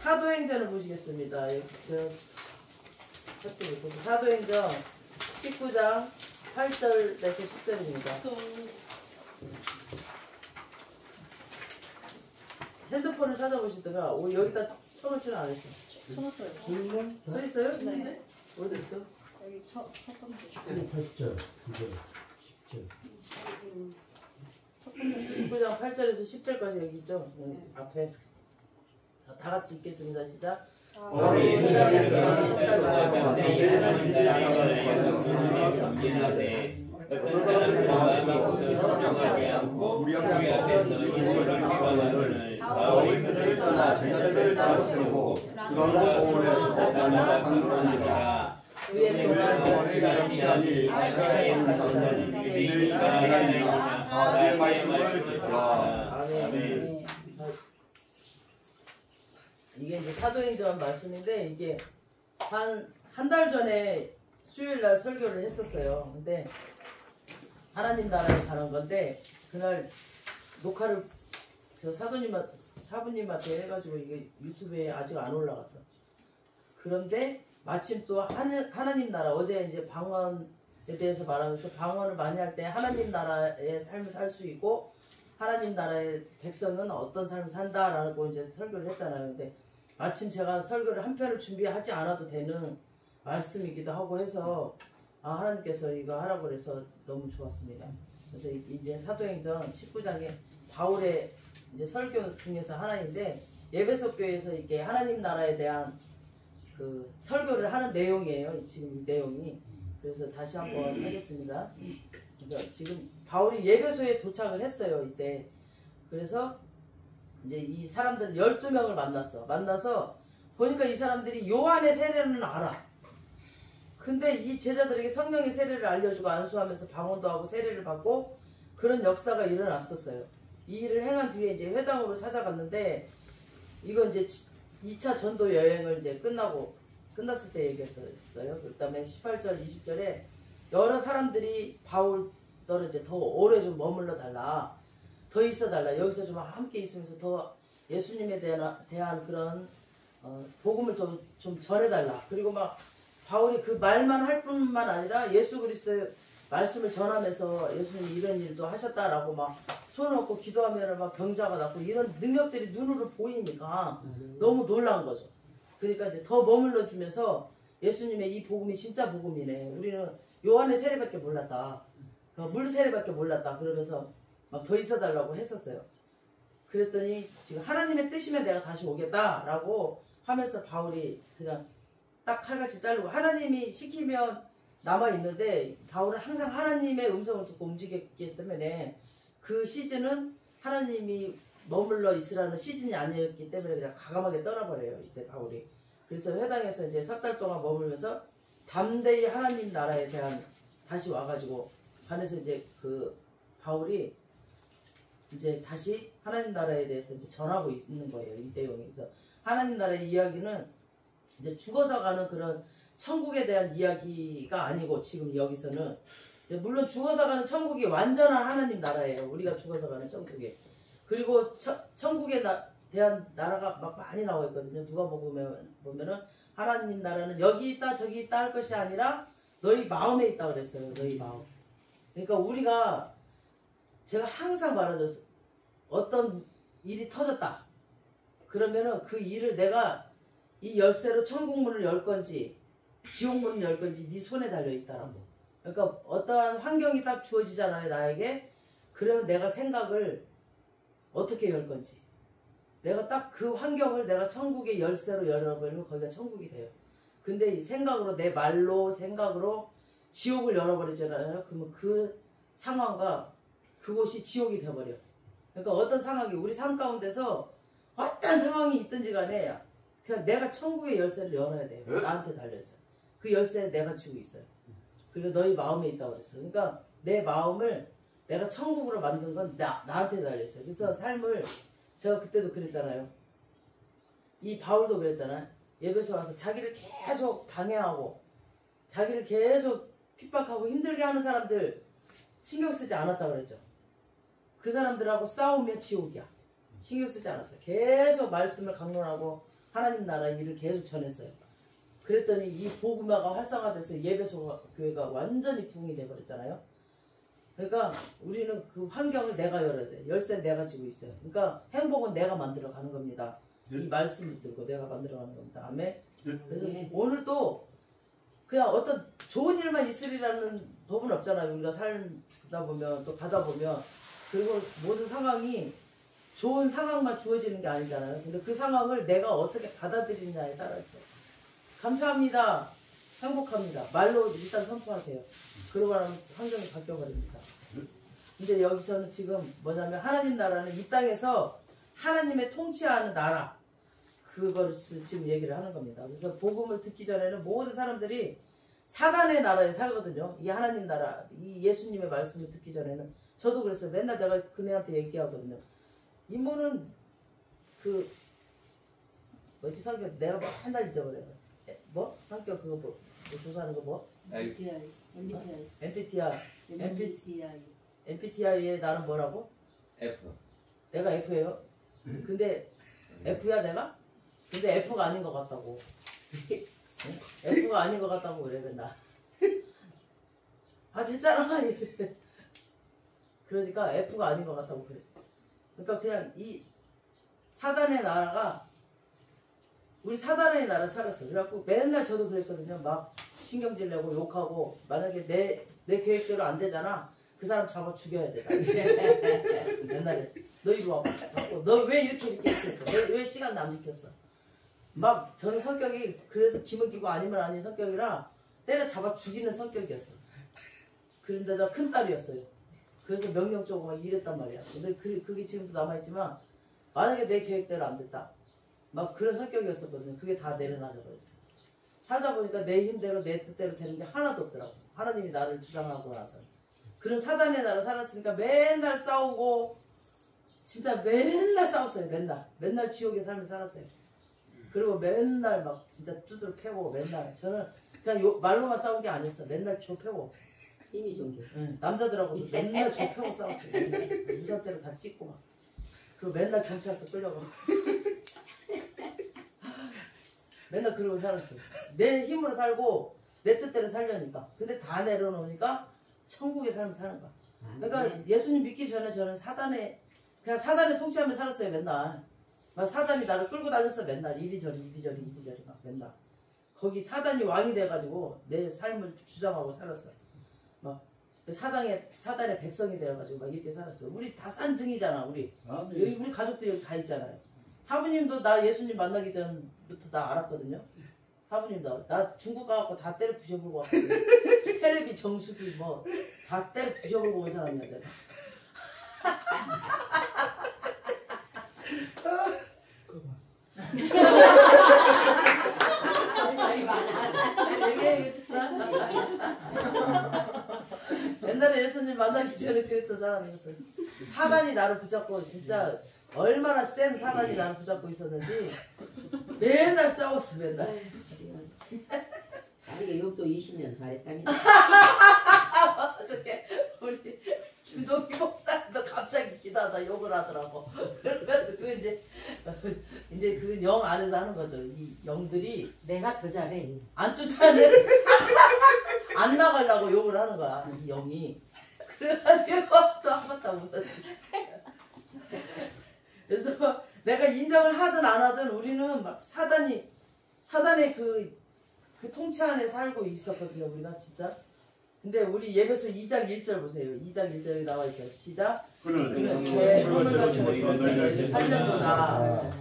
사도행전을 보시겠습니다. 사도행전 19장 8절에서 10절입니다. 핸드폰을 찾아보시다가 여기다 쳐놓지는 않았어요. 쳐놨어요. 서 있어요? 네. 어디 있어? 여기 첫 번째. 8절, 9절, 10절. 19장 8절에서 10절까지 여기 있죠? 앞에. 자, 다 같이 읽겠습니다. 시작. 어떤 사람들은 마음이 성장하지 않고 우리 앞에서 생기는 바울이 그들을 떠나 제자들을 따로 세우고 그걸로 소원을 하시고 나라가 강론하니라. 위에 원의 가르치지 아니 아시아에 있는 자들은 그들이 하나님이나 나의 말씀을 듣더라. 아멘. 이게 이제 사도행전 말씀인데 이게 한 달 전에 수요일 날 설교를 했었어요. 근데 하나님 나라에 가는 건데 그날 녹화를 저 사부님한테 해가지고 이게 유튜브에 아직 안 올라갔어. 그런데 마침 또 하나님 나라 어제 이제 방언에 대해서 말하면서 방언을 많이 할 때 하나님 나라의 삶을 살 수 있고 하나님 나라의 백성은 어떤 삶을 산다라고 이제 설교를 했잖아요. 근데 마침 제가 설교를 한 편을 준비하지 않아도 되는 말씀이기도 하고 해서 하나님께서 이거 하라고 그래서 너무 좋았습니다. 그래서 이제 사도행전 19장에 바울의 이제 설교 중에서 하나인데 예배소 교회에서 이게 하나님 나라에 대한 그 설교를 하는 내용이에요. 지금 이 내용이. 그래서 다시 한번 하겠습니다. 그래서 지금 바울이 예배소에 도착을 했어요. 이때. 그래서 이제 이 사람들 12명을 만나서 보니까 이 사람들이 요한의 세례는 알아. 근데 이 제자들에게 성령의 세례를 알려주고 안수하면서 방언도 하고 세례를 받고 그런 역사가 일어났었어요. 이 일을 행한 뒤에 이제 회당으로 찾아갔는데 이건 이제 2차 전도 여행을 이제 끝났을 때 얘기했어요. 그 다음에 18절, 20절에 여러 사람들이 바울 너는 이제 더 오래 좀 머물러 달라. 더 있어 달라. 여기서 좀 함께 있으면서 더 예수님에 대한 그런 복음을 더 좀 전해달라. 그리고 막 바울이 그 말만 할 뿐만 아니라 예수 그리스도의 말씀을 전하면서 예수님이 이런 일도 하셨다라고 막 손을 얹고 기도하면 막 병자가 낫고 이런 능력들이 눈으로 보이니까 너무 놀라운 거죠. 그러니까 이제 더 머물러 주면서 예수님의 이 복음이 진짜 복음이네. 우리는 요한의 세례밖에 몰랐다. 물 세례밖에 몰랐다. 그러면서 막 더 있어 달라고 했었어요. 그랬더니 지금 하나님의 뜻이면 내가 다시 오겠다라고 하면서 바울이 그냥 딱 칼같이 자르고 하나님이 시키면 남아있는데 바울은 항상 하나님의 음성을 듣고 움직였기 때문에 그 시즌은 하나님이 머물러 있으라는 시즌이 아니었기 때문에 그냥 과감하게 떠나버려요. 이때 바울이. 그래서 회당에서 이제 석 달 동안 머물면서 담대히 하나님 나라에 대한 다시 와가지고 반에서 이제 그 바울이 이제 다시 하나님 나라에 대해서 이제 전하고 있는 거예요. 이 내용에서 하나님 나라의 이야기는 이제 죽어서 가는 그런 천국에 대한 이야기가 아니고 지금 여기서는 물론 죽어서 가는 천국이 완전한 하나님 나라예요. 우리가 죽어서 가는 천국이. 그리고 천국에 대한 나라가 막 많이 나와 있거든요. 누가 보면은 하나님 나라는 여기 있다 저기 있다 할 것이 아니라 너희 마음에 있다 그랬어요. 너희 마음. 그러니까 우리가 제가 항상 말하죠. 어떤 일이 터졌다. 그러면은 그 일을 내가 이 열쇠로 천국문을 열 건지 지옥문을 열 건지 네 손에 달려있다라고. 그러니까 어떠한 환경이 딱 주어지잖아요. 나에게. 그러면 내가 생각을 어떻게 열 건지. 내가 딱 그 환경을 내가 천국의 열쇠로 열어버리면 거기가 천국이 돼요. 근데 이 생각으로 내 말로 생각으로 지옥을 열어버리잖아요. 그러면 그 상황과 그곳이 지옥이 돼버려. 그러니까 어떤 상황이 우리 삶 가운데서 어떤 상황이 있든지 간에 그냥 내가 천국의 열쇠를 열어야 돼요. 나한테 달려있어. 그 열쇠를 내가 쥐고 있어요. 그리고 너희 마음에 있다고 그랬어. 그러니까 내 마음을 내가 천국으로 만든 건 나한테 달려있어요. 그래서 삶을 제가 그때도 그랬잖아요. 이 바울도 그랬잖아요. 예배소 와서 자기를 계속 방해하고 자기를 계속 핍박하고 힘들게 하는 사람들 신경 쓰지 않았다고 그랬죠. 그 사람들하고 싸우면 지옥이야. 신경 쓰지 않았어요. 계속 말씀을 강론하고 하나님 나라 일을 계속 전했어요. 그랬더니 이 복음화가 활성화돼서 예배소 교회가 완전히 부흥이 돼버렸잖아요. 그러니까 우리는 그 환경을 내가 열어야 돼. 열쇠 내가 쥐고 있어요. 그러니까 행복은 내가 만들어 가는 겁니다. 이 말씀을 들고 내가 만들어 가는 겁니다. 아멘. 그래서 오늘도 그냥 어떤 좋은 일만 있으리라는 법은 없잖아요. 우리가 살다 보면 또 가다 보면 그리고 모든 상황이 좋은 상황만 주어지는 게 아니잖아요. 근데 그 상황을 내가 어떻게 받아들이느냐에 따라 있어요. 감사합니다. 행복합니다. 말로 일단 선포하세요. 그러고 나면 환경이 바뀌어버립니다. 근데 여기서는 지금 뭐냐면 하나님 나라는 이 땅에서 하나님의 통치하는 나라 그걸 지금 얘기를 하는 겁니다. 그래서 복음을 듣기 전에는 모든 사람들이 사단의 나라에 살거든요. 이 하나님 나라, 이 예수님의 말씀을 듣기 전에는 저도 그랬어요. 맨날 내가 그네한테 얘기하거든요. 이모는 그 뭐지 성격 내가 맨날 잊어버려요. 뭐? 성격 그거 뭐 조사하는 거 뭐? MBTI. MBTI에 나는 뭐라고? F. 내가 F예요. 근데 F야 내가? 근데 F가 아닌 것 같다고. F가 아닌 것 같다고 그래 맨날. 아 괜찮아 이래. 그러니까 F가 아닌 것 같다고 그래. 그러니까 그냥 이 사단의 나라가 우리 사단의 나라 살았어. 그래갖고 맨날 저도 그랬거든요. 막 신경질 내고 욕하고 만약에 내 계획대로 안 되잖아. 그 사람 잡아 죽여야 돼. 옛날에 너 이리 와봐. 너 왜 이렇게 했어? 너 왜 시간 안 지켰어? 막 저는 성격이 그래서 기면 기고 아니면 아닌 성격이라 때려 잡아 죽이는 성격이었어. 그런데다 큰 딸이었어요. 그래서 명령적으로 막 이랬단 말이야. 근데 그게 지금도 남아있지만 만약에 내 계획대로 안 됐다. 막 그런 성격이었었거든요. 그게 다 내려놔져 버렸어요. 살다 보니까 내 힘대로 내 뜻대로 되는 게 하나도 없더라고. 하나님이 나를 주장하고 나서. 그런 사단의 나라 살았으니까 맨날 싸우고 진짜 맨날 싸웠어요. 맨날 지옥의 삶을 살았어요. 그리고 맨날 막 진짜 두들 패고 맨날 저는 그냥 말로만 싸운 게 아니었어. 맨날 줘 패고 힘이 좀 줘. 남자들하고도 맨날 줘 패고 싸웠어요. 우산대로 다 찍고 막. 그리고 맨날 경찰서 끌려가고 맨날 그러고 살았어요. 내 힘으로 살고 내 뜻대로 살려니까. 근데 다 내려놓으니까 천국의 삶을 사는 거야. 그러니까 예수님 믿기 전에 저는 그냥 사단의 통치하며 살았어요. 맨날. 막 사단이 나를 끌고 다녔어. 맨날 이리저리 막 맨날. 거기 사단이 왕이 돼가지고 내 삶을 주장하고 살았어. 막 사단의 백성이 되어가지고 막 이렇게 살았어. 우리 다 싼증이잖아. 우리 가족들이 여기 다 있잖아요. 사부님도 나 예수님 만나기 전부터 나 알았거든요. 사부님도 나 중국 가갖고 다 때려 부셔버리고 왔거든요. 테레비 정수기 뭐 다 때려 부셔버리고 온 사람이야 내가. 얘기했잖아. 옛날에 예수님 만나기 전에 그랬던 사람이었어요. 사단이 나를 붙잡고 진짜 얼마나 센 사단이 나를 붙잡고 있었는지 맨날 싸웠어. 맨날. 아니 욕도 20년 잘했다니까. 어저께 우리 김동기 목사님도 갑자기 기다다 욕을 하더라고. 그러면서 그 이제 그 영 안에서 하는 거죠. 이 영들이 내가 더 잘해. 안 쫓아내 안 나가려고 욕을 하는 거야. 이 영이. 그래가지고 또 한번도 못했지. 그래서 내가 인정을 하든 안 하든 우리는 막 사단의 그 통치 안에 살고 있었거든요. 우리가 진짜. 근데 우리 예배소 2장 1절 보세요. 2장 1절에 나와 있죠. 시작. 그는 죄 허물같이 너희를 살려두나.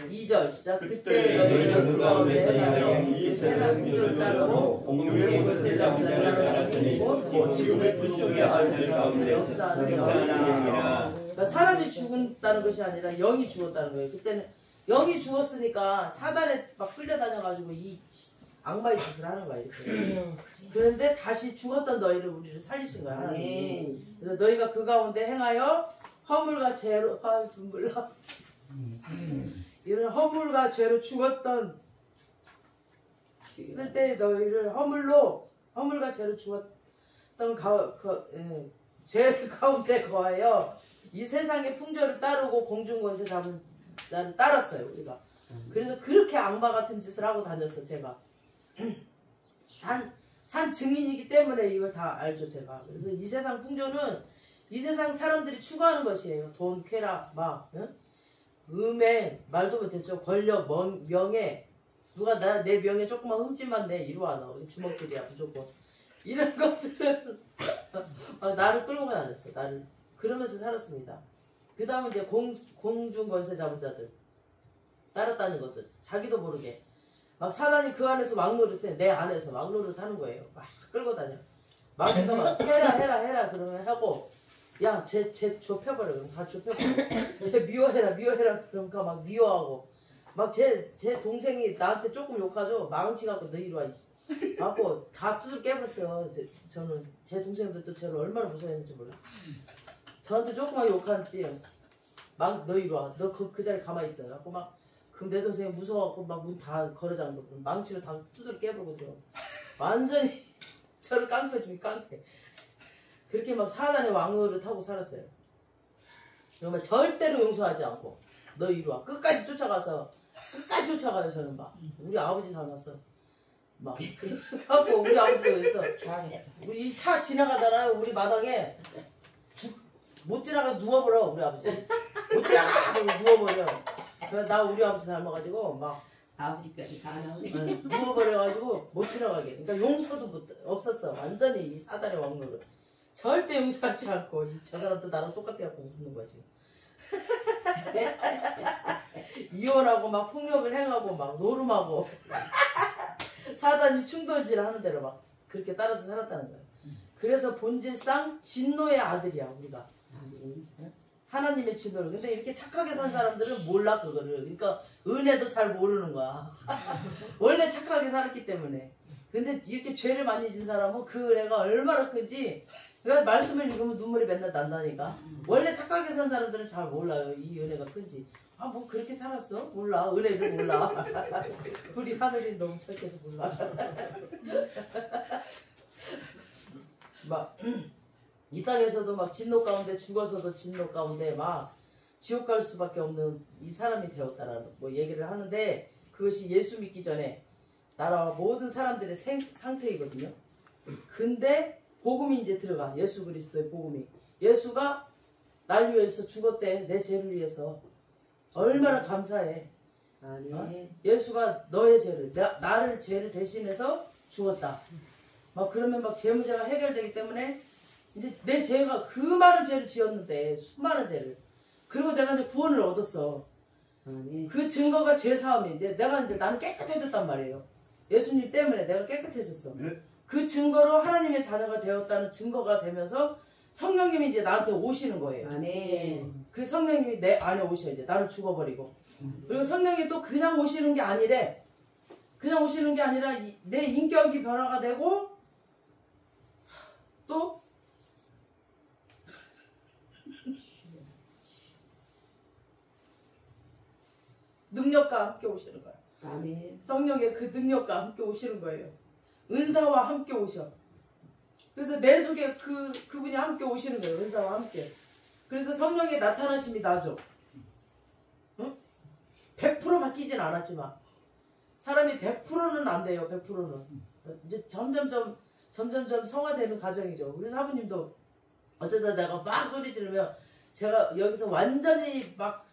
2절 시작. 그때 너희는 그 가운데 이 세상 풍조를 따르고 공중의 것을 잡으려고 하시고 지금의 불속의 아이들 가운데 역사하는 영이라. 그러니까 사람이 죽었다는 것이 아니라 영이 죽었다는 거예요. 그때는 영이 죽었으니까 사단에 막 끌려다녀가지고 이 악마의 짓을 하는 거야 이렇게. 그런데 다시 죽었던 너희를 우리를 살리신 거야 하나님이. 그래서 너희가 그 가운데 행하여 허물과 죄로 눈물 나. 이런 허물과 죄로 죽었던 쓸 때 너희를 허물과 죄로 죽었던 죄 가운데 거하여 이 세상의 풍조를 따르고 공중권세 잡은 자를 따랐어요 우리가. 그래서 그렇게 악마 같은 짓을 하고 다녔어 제가. 산 증인이기 때문에 이걸 다 알죠 제가. 그래서 이 세상 풍조는 이 세상 사람들이 추구하는 것이에요. 돈, 쾌락, 막 응? 음행, 말도 못했죠. 권력, 명예. 누가 내 명예 조금만 흠집만 내 이리 와 너. 주먹질이야 무조건. 이런 것들은 막 나를 끌고 다녔어. 나를 그러면서 살았습니다. 그 다음에 이제 공중권세 잡은 자들 따랐다는 것들 자기도 모르게 막 사단이 그 안에서 왕노릇해. 내 안에서 왕노릇하는 거예요. 막 끌고 다녀. 막 내가 막 해라 그러면 하고 야 쟤 좁혀버려. 그럼 다 좁혀버려. 쟤 미워해라 그러니까 막 미워하고 막 제 동생이 나한테 조금 욕하죠. 망치 갖고 너 이리 와. 갖고 다 두들 깨버렸어요. 저는 제 동생들도 저를 얼마나 무서워했는지 몰라. 저한테 조금만 욕하지 막 너 이리 와. 너 그 자리에 가만히 있어. 갖고 막 그럼 내 동생이 무서워갖고 막 문 다 걸어잠그고 망치로 다 두들 깨버리고 들어. 완전히 저를 깡패 중에 깡패. 그렇게 막 사단의 왕노를 타고 살았어요. 정말 절대로 용서하지 않고 너 이리 와. 끝까지 쫓아가요. 저는 막 우리 아버지 닮았어. 막 갖고 우리 아버지가 있어. 우리 차 지나가잖아요. 우리 마당에 못 지나가 누워버려 우리 아버지. 못 지나가 누워버려. 나 우리 아버지 닮아가지고 막 아버지까지 다 나오네. 누워버려가지고 못 지나가게. 그러니까 용서도 없었어. 완전히 이 사단의 왕노를 절대 용서하지 않고 저 사람도 나랑 똑같아갖고 웃는 거지. 이혼하고 막 폭력을 행하고 막 노름하고 사단이 충돌질 하는 대로 막 그렇게 따라서 살았다는 거야. 그래서 본질상 진노의 아들이야 우리가. 하나님의 진노를. 근데 이렇게 착하게 산 사람들은 몰라 그거를. 그러니까 은혜도 잘 모르는 거야. 원래 착하게 살았기 때문에. 근데 이렇게 죄를 많이 진 사람은 그 은혜가 얼마나 큰지 그러니까 말씀을 읽으면 눈물이 맨날 난다니까. 원래 착하게 산 사람들은 잘 몰라요. 이 은혜가 큰지. 아 뭐 그렇게 살았어? 몰라. 은혜를 몰라. 우리 하늘이 너무 착해서 몰라. 막 이 땅에서도 막 진노 가운데 죽어서도 진노 가운데 막 지옥 갈 수밖에 없는 이 사람이 되었다라는 뭐 얘기를 하는데 그것이 예수 믿기 전에 나라와 모든 사람들의 상태이거든요. 근데 복음이 이제 들어가. 예수 그리스도의 복음이. 예수가 날 위해서 죽었대. 내 죄를 위해서. 얼마나 감사해. 아멘. 예수가 너의 죄를 나를 죄를 대신해서 죽었다. 막 그러면 막 죄 문제가 해결되기 때문에 이제 내 죄가 그 많은 죄를 지었는데 수많은 죄를 그리고 내가 이제 구원을 얻었어. 아멘. 그 증거가 죄 사함인데 내가 이제 나는 깨끗해졌단 말이에요. 예수님 때문에 내가 깨끗해졌어. 네. 그 증거로 하나님의 자녀가 되었다는 증거가 되면서 성령님이 이제 나한테 오시는 거예요. 아멘. 그 성령님이 내 안에 오셔야 돼. 나를 죽어버리고. 그리고 성령이 또 그냥 오시는 게 아니래. 그냥 오시는 게 아니라 내 인격이 변화가 되고 또 능력과 함께 오시는 거야. 아멘. 성령의 그 능력과 함께 오시는 거예요. 은사와 함께 오셔. 그래서 내 속에 그분이 함께 오시는 거예요. 은사와 함께. 그래서 성령의 나타나심이 나죠. 응? 100% 바뀌진 않았지만 사람이 100%는 안 돼요. 100%는. 이제 점점점 성화되는 과정이죠. 우리 사부님도 어쩌다 내가 막 소리 지르면 제가 여기서 완전히 막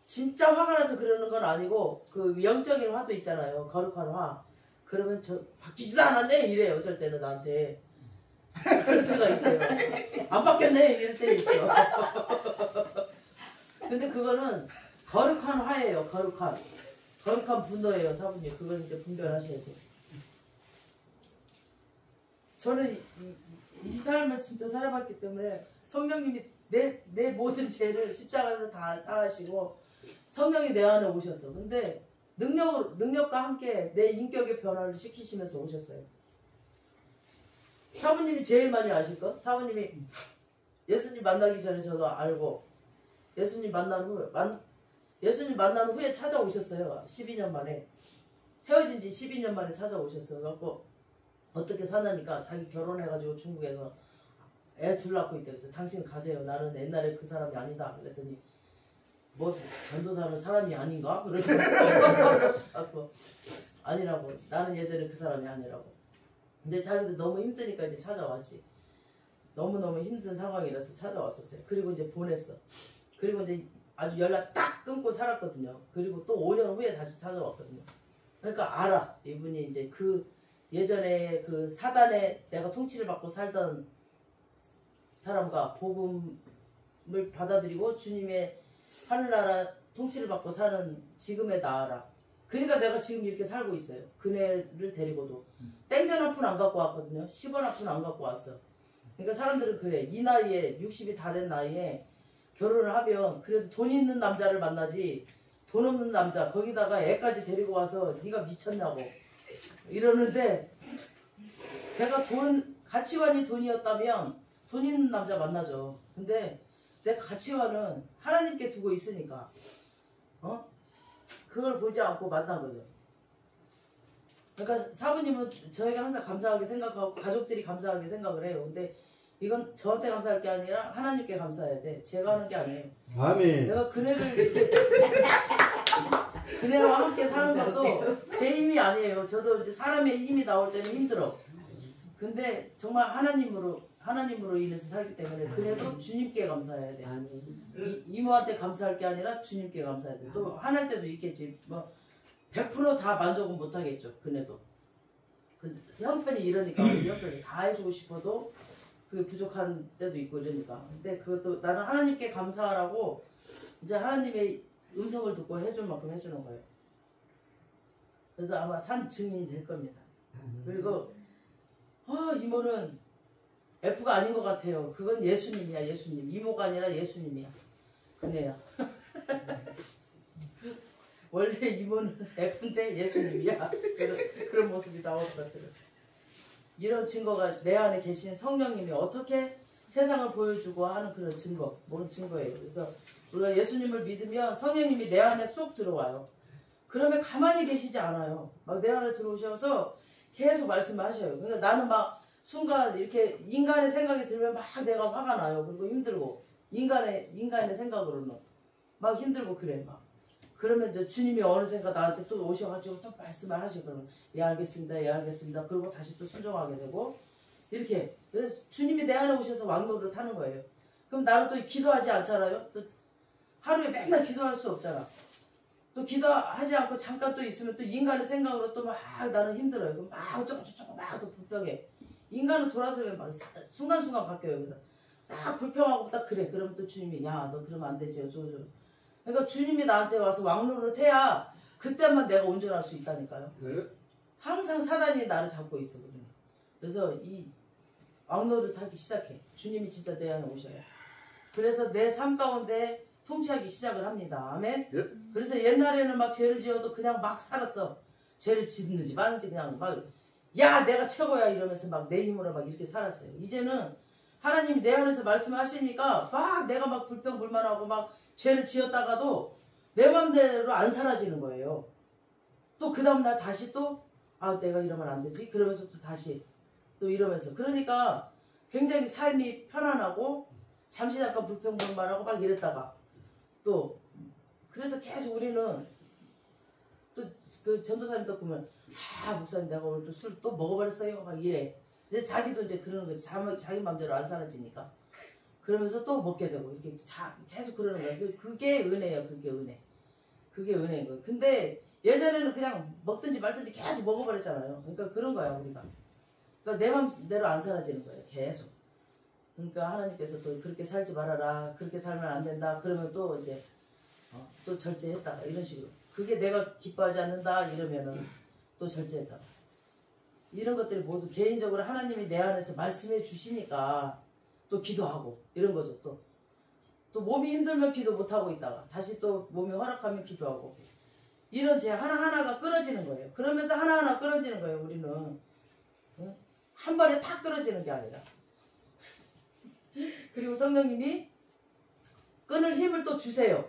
진짜 화가 나서 그러는 건 아니고 그 영적인 화도 있잖아요. 거룩한 화. 그러면 저 바뀌지도 않았네 이래요. 어쩔 때는 나한테. 그럴 때가 있어요. 안 바뀌었네 이럴 때 있어. 근데 그거는 거룩한 화예요. 거룩한 분노예요. 사부님. 그걸 이제 분별하셔야 돼요. 저는 이 삶을 진짜 살아봤기 때문에 성령님이 내 모든 죄를 십자가에서 다 사하시고 성령이 내 안에 오셨어. 근데 능력과 함께 내 인격의 변화를 시키시면서 오셨어요. 사부님이 제일 많이 아실 것? 사부님이 예수님 만나기 전에 저도 알고 예수님 만난 후에 찾아오셨어요. 12년 만에. 헤어진 지 12년 만에 찾아오셨어요. 그래갖고 어떻게 사나니까 자기 결혼해가지고 중국에서 애 둘 낳고 있대. 그래서 당신 가세요. 나는 옛날에 그 사람이 아니다. 그랬더니 뭐 전도사는 사람이 아닌가? 그러고 아니라고. 나는 예전에 그 사람이 아니라고. 근데 자기도 너무 힘드니까 이제 찾아왔지. 너무너무 힘든 상황이라서 찾아왔었어요. 그리고 이제 보냈어. 그리고 이제 아주 연락 딱 끊고 살았거든요. 그리고 또 5년 후에 다시 찾아왔거든요. 그러니까 알아. 이분이 이제 그 예전에 그 사단에 내가 통치를 받고 살던 사람과 복음을 받아들이고 주님의 하늘나라 통치를 받고 사는 지금의 나라. 그러니까 내가 지금 이렇게 살고 있어요. 그네를 데리고도. 땡전 한 푼 안 갖고 왔거든요. 10원 한 푼 안 갖고 왔어. 그러니까 사람들은 그래. 이 나이에 60이 다 된 나이에 결혼을 하면 그래도 돈 있는 남자를 만나지 돈 없는 남자 거기다가 애까지 데리고 와서 네가 미쳤냐고 이러는데 제가 가치관이 돈이었다면 돈 있는 남자 만나죠. 근데 내 가치관은 하나님께 두고 있으니까 그걸 보지 않고 만난 거죠. 그러니까 사부님은 저에게 항상 감사하게 생각하고 가족들이 감사하게 생각을 해요. 근데 이건 저한테 감사할 게 아니라 하나님께 감사해야 돼. 제가 하는 게 아니에요. 아멘. 내가 그네를 이렇게 그네와 함께 사는 것도 제 힘이 아니에요. 저도 이제 사람의 힘이 나올 때는 힘들어. 근데 정말 하나님으로 인해서 살기 때문에 그래도 주님께 감사해야 돼. 이모한테 감사할 게 아니라 주님께 감사해야 돼. 또 화날 때도 있겠지. 뭐 100% 다 만족은 못 하겠죠. 그네도. 형편이 이러니까 우리 형편이 다 해주고 싶어도 그 부족한 때도 있고 이러니까. 근데 그것도 나는 하나님께 감사하라고 이제 하나님의 음성을 듣고 해줄 만큼 해주는 거예요. 그래서 아마 산 증인이 될 겁니다. 그리고 이모는 F가 아닌 것 같아요. 그건 예수님이야. 예수님. 이모가 아니라 예수님이야. 그네야. 원래 이모는 F인데 예수님이야. 그런 모습이 나올 것 같아요. 이런 증거가 내 안에 계신 성령님이 어떻게 세상을 보여주고 하는 그런 증거, 뭔 증거예요. 그래서 우리가 예수님을 믿으면 성령님이 내 안에 쏙 들어와요. 그러면 가만히 계시지 않아요. 막 내 안에 들어오셔서 계속 말씀을 하셔요. 그러니까 나는 막 순간 이렇게 인간의 생각이 들면 막 내가 화가 나요. 그리고 힘들고 인간의 생각으로는 막 힘들고 그래 막. 그러면 이제 주님이 어느샌가 나한테 또 오셔가지고 또 말씀을 하시고 그러면 예 알겠습니다. 예 알겠습니다. 그리고 다시 또 순종하게 되고 이렇게 그래서 주님이 내 안에 오셔서 왕노를 타는 거예요. 그럼 나는 또 기도하지 않잖아요. 또 하루에 맨날 기도할 수 없잖아. 또 기도하지 않고 잠깐 또 있으면 또 인간의 생각으로 또 막 나는 힘들어요. 그럼 막 어쩌고 막 또 불평해. 인간은 돌아서면 막 순간순간 바뀌어요. 그래서 딱 불평하고 딱 그래. 그러면 또 주님이 야 너 그러면 안 되지. 어쩌고. 그러니까 주님이 나한테 와서 왕노릇 해야 그때만 내가 온전할 수 있다니까요. 네? 항상 사단이 나를 잡고 있거든요. 그래서 이 왕노릇 하기 시작해. 주님이 진짜 내 안에 오셔요. 그래서 내 삶 가운데 통치하기 시작을 합니다. 아멘. 예? 그래서 옛날에는 막 죄를 지어도 그냥 막 살았어. 죄를 짓는지 마는지 그냥 막 야 내가 최고야 이러면서 막 내 힘으로 막 이렇게 살았어요. 이제는 하나님이 내 안에서 말씀하시니까 막 내가 막 불평불만하고 막 죄를 지었다가도 내 맘대로 안 사라지는 거예요. 또 그 다음날 다시 또 내가 이러면 안 되지 그러면서 또 다시 또 이러면서 그러니까 굉장히 삶이 편안하고 잠시 잠깐 불평불만하고 막 이랬다가 또 그래서 계속 우리는 또 그 전도사님도 보면 목사님 내가 오늘 또 술 또 먹어버렸어요 막 이래. 이제 자기도 이제 그러는 거지. 자기 맘대로 안 사라지니까. 그러면서 또 먹게 되고 이렇게 계속 그러는 거예요. 그게 은혜예요. 그게 은혜. 그게 은혜인 거예요. 근데 예전에는 그냥 먹든지 말든지 계속 먹어버렸잖아요. 그러니까 그런 거야 우리가. 그러니까 내 맘대로 안 사라지는 거예요. 계속. 그러니까 하나님께서 또 그렇게 살지 말아라. 그렇게 살면 안 된다. 그러면 또 이제 또 절제했다가 이런 식으로. 그게 내가 기뻐하지 않는다 이러면은 또 절제했다가. 이런 것들이 모두 개인적으로 하나님이 내 안에서 말씀해 주시니까 또 기도하고 이런 거죠. 또 몸이 힘들면 기도 못하고 있다가 다시 또 몸이 허락하면 기도하고 이런 제 하나하나가 끊어지는 거예요. 그러면서 하나하나 끊어지는 거예요. 우리는 한 번에 탁 끊어지는 게 아니라. 그리고 성령님이 끊을 힘을 또 주세요.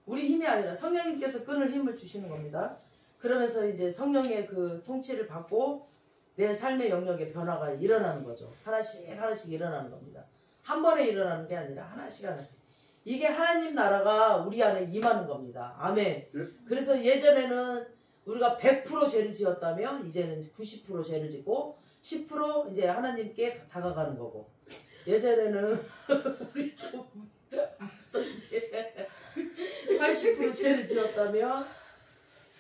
우리 힘이 아니라 성령님께서 끊을 힘을 주시는 겁니다. 그러면서 이제 성령의 그 통치를 받고 내 삶의 영역의 변화가 일어나는 거죠. 하나씩 일어나는 겁니다. 한 번에 일어나는 게 아니라 하나씩. 이게 하나님 나라가 우리 안에 임하는 겁니다. 아멘. 그래서 예전에는 우리가 100% 죄를 지었다면 이제는 90% 죄를 짓고 10% 이제 하나님께 다가가는 거고, 예전에는 우리 좀 80% 죄를 지었다면